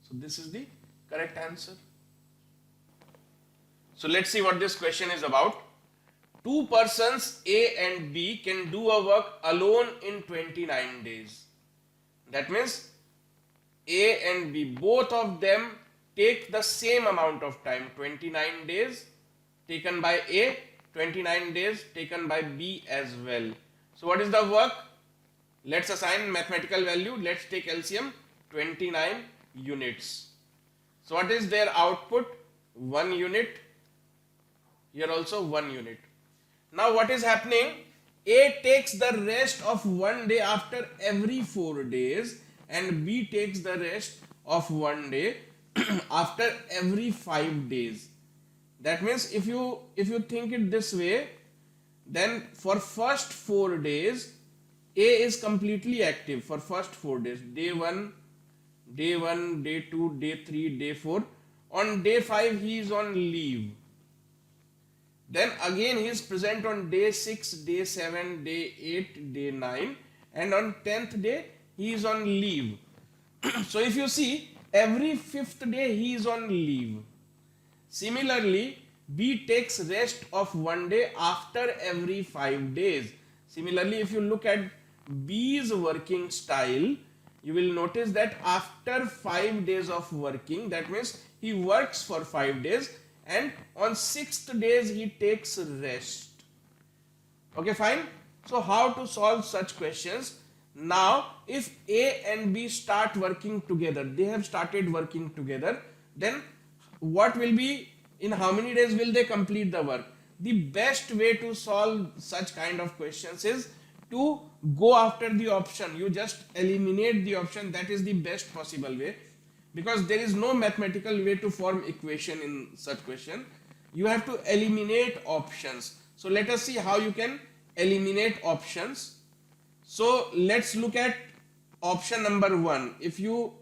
So this is the correct answer. So let's see what this question is about. 2 persons A and B can do a work alone in 29 days. That means A and B, both of them take the same amount of time, 29 days taken by A, 29 days taken by B as well. So what is the work? Let's assign mathematical value. Let's take LCM, 29 units. So what is their output? 1 unit. Here also 1 unit. Now what is happening? A takes the rest of 1 day after every 4 days and B takes the rest of 1 day after every 5 days. That means if you think it this way, then for first 4 days A is completely active for first 4 days. Day 1, day 2, day 3, day 4. On day 5 he is on leave. Then again he is present on day 6, day 7, day 8, day 9 and on 10th day he is on leave. So if you see, every 5th day he is on leave. Similarly, B takes rest of 1 day after every 5 days. Similarly, if you look at B's working style, you will notice that after 5 days of working, that means he works for 5 days and on 6th days he takes rest. Okay, fine. So how to solve such questions? Now, if A and B start working together, they have started working together, then what will be, in how many days will they complete the work? The best way to solve such kind of questions is to go after the option. You just eliminate the option. That is the best possible way, because there is no mathematical way to form equation in such question. You have to eliminate options. So let us see how you can eliminate options. So let's look at option number 1. If you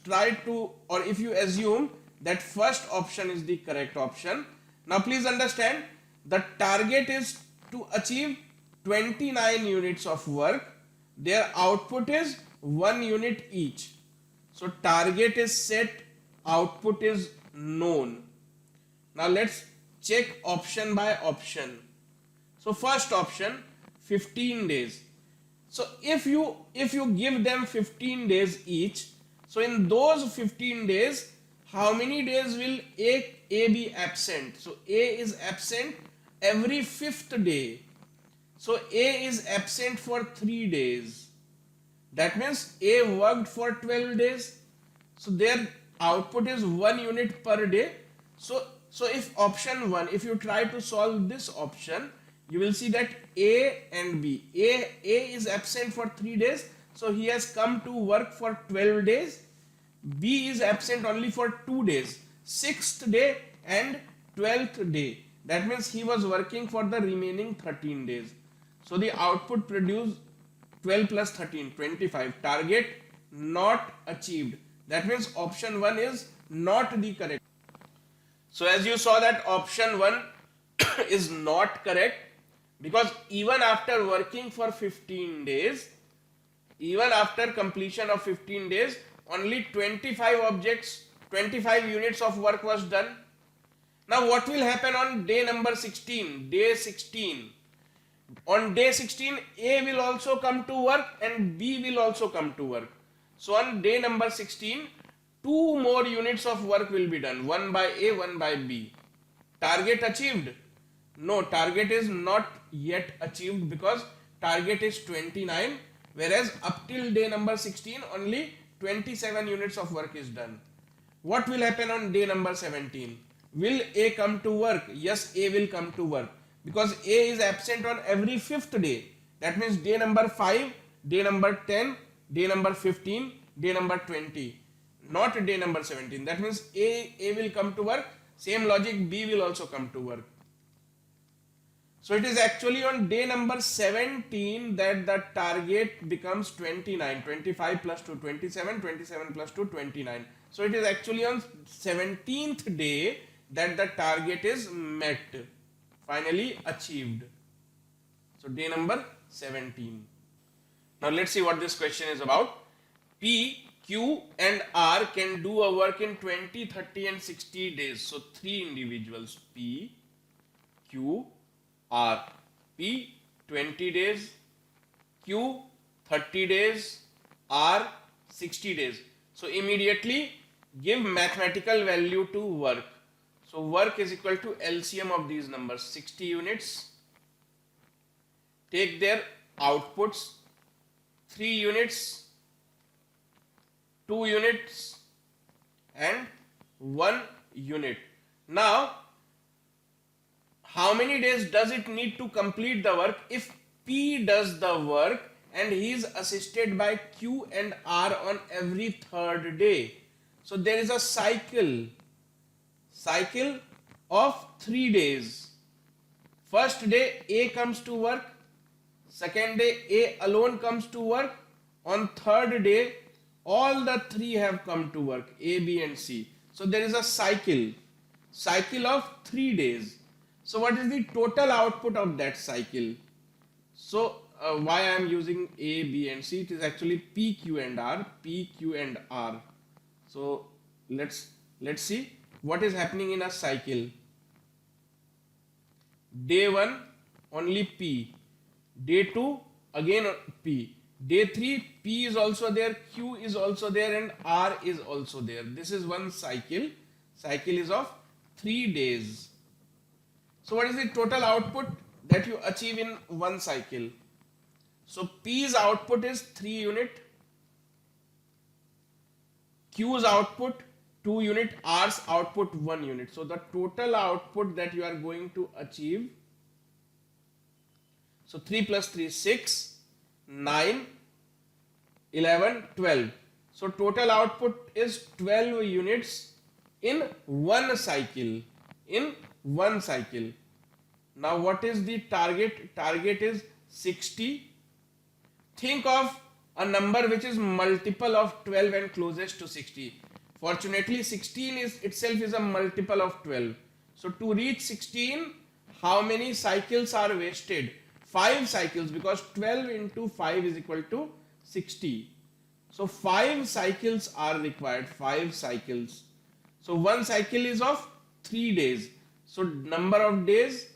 try to, or if you assume that first option is the correct option, now please understand, the target is to achieve 29 units of work. Their output is 1 unit each. So target is set, output is known. Now let's check option by option. So first option, 15 days. So if you give them 15 days each, so in those 15 days, how many days will A be absent? So A is absent every 5th day. So A is absent for 3 days. That means A worked for 12 days. So their output is 1 unit per day. So if option 1, if you try to solve this option, you will see that A and B. A is absent for 3 days. So he has come to work for 12 days. B is absent only for 2 days. 6th day and 12th day. That means he was working for the remaining 13 days. So the output produced 12 plus 13, 25. Target not achieved. That means option 1 is not the correct. So as you saw that option 1 is not correct, because even after working for 15 days, even after completion of 15 days, only 25 units of work was done. Now what will happen on day number 16? Day 16. On day 16, A will also come to work and B will also come to work. So on day number 16, 2 more units of work will be done. 1 by A, 1 by B. Target achieved? No, target is not yet achieved, because target is 29, whereas up till day number 16 only 27 units of work is done. What will happen on day number 17? Will A come to work? Yes, A will come to work, because A is absent on every 5th day. That means day number 5, day number 10, day number 15, day number 20, not day number 17. That means A will come to work. Same logic, B will also come to work. So it is actually on day number 17 that the target becomes 29. 25 plus 2, 27, 27 plus 2, 29. So it is actually on 17th day that the target is met, finally achieved. So day number 17. Now let's see what this question is about. P, Q and R can do a work in 20, 30 and 60 days. So 3 individuals, P, Q, R. P 20 days, Q 30 days, R 60 days. So immediately give mathematical value to work. So work is equal to LCM of these numbers, 60 units. Take their outputs, 3 units, 2 units and 1 unit. Now how many days does it need to complete the work? If P does the work and he is assisted by Q and R on every 3rd day. So there is a cycle of 3 days. First day A comes to work, second day A alone comes to work, on 3rd day all the 3 have come to work, A, B and C. So there is a cycle of 3 days. So what is the total output of that cycle? So why I am using A, B and C? It is actually P, Q and R. P, Q and R. So let's see what is happening in a cycle. Day 1 only P. Day 2 again P. Day 3 P is also there, Q is also there and R is also there. This is one cycle. Cycle is of 3 days. So what is the total output? that you achieve in one cycle. So P's output is 3 unit, Q's output 2 unit, R's output 1 unit. So the total output that you are going to achieve, so 3 plus 3 6, 9, 11, 12. So total output is 12 units in one cycle. In one cycle. Now what is the target? Target is 60. Think of a number which is multiple of 12 and closest to 60. Fortunately 16 is itself is a multiple of 12. So to reach 16, how many cycles are wasted? 5 cycles, because 12 into 5 is equal to 60. So 5 cycles are required, 5 cycles. So one cycle is of 3 days. So number of days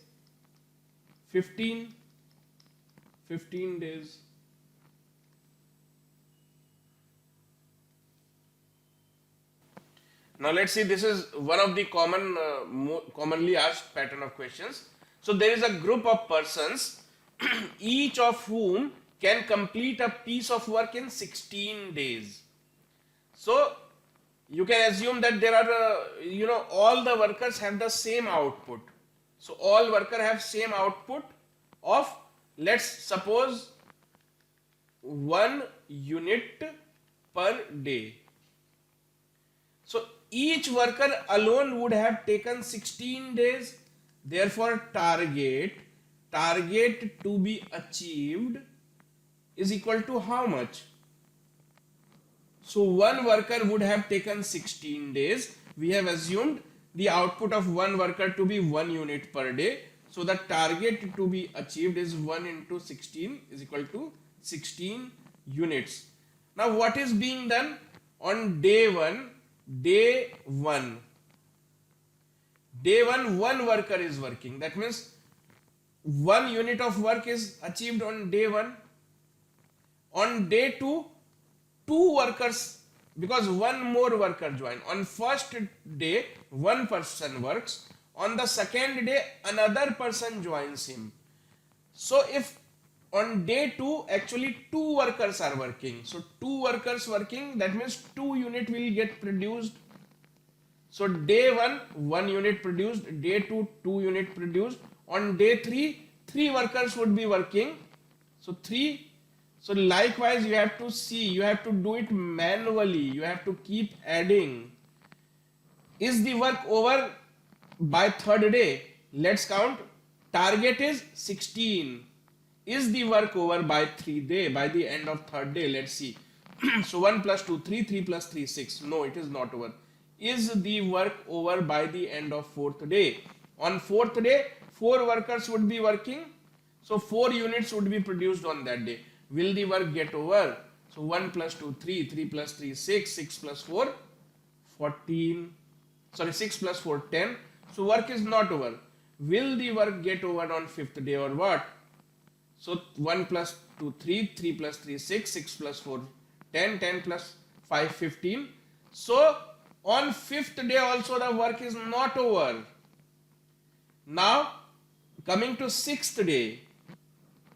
15 days. Now let's see, this is one of the commonly asked pattern of questions. So there is a group of persons each of whom can complete a piece of work in 16 days. So you can assume that there are all the workers have the same output. So all workers have same output of, let's suppose, 1 unit per day. So each worker alone would have taken 16 days. Therefore target to be achieved is equal to how much? So one worker would have taken 16 days. We have assumed the output of one worker to be 1 unit per day. So the target to be achieved is 1 into 16 is equal to 16 units. Now what is being done on day 1? Day 1, one worker is working. That means 1 unit of work is achieved on day 1. On day 2, 2 workers, because one more worker join. On first day, one person works. On the second day, another person joins him. So if on day 2, actually 2 workers are working. So 2 workers working, that means 2 unit will get produced. So day 1, 1 unit produced. Day 2, 2 unit produced. On day 3, 3 workers would be working. So 3. So likewise, you have to see, you have to do it manually. You have to keep adding. Is the work over by third day? Let's count. Target is 16. Is the work over by 3 day? By the end of third day, let's see. So 1 plus 2, 3, 3 plus 3, 6. No, it is not over. Is the work over by the end of fourth day? On fourth day, 4 workers would be working. So 4 units would be produced on that day. Will the work get over? So 1 plus 2, 3, 3 plus 3, 6, 6 plus 4, 14. Sorry, 6 plus 4, 10. So work is not over. Will the work get over on 5th day or what? So 1 plus 2, 3, 3 plus 3, 6, 6 plus 4, 10, 10 plus 5, 15. So on 5th day also the work is not over. Now coming to 6th day,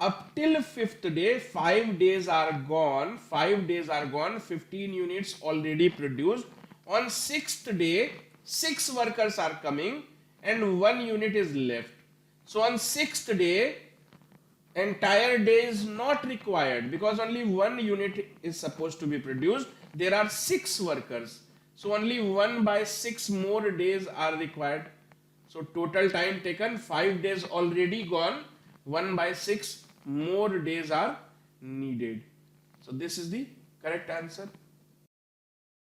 up till 5th day, 5 days are gone. 5 days are gone. 15 units already produced. On 6th day, 6 workers are coming and 1 unit is left. So on 6th day, entire day is not required because only 1 unit is supposed to be produced. There are 6 workers. So only 1 by 6 more days are required. So total time taken, 5 days already gone. 1 by 6 more days are needed. So this is the correct answer.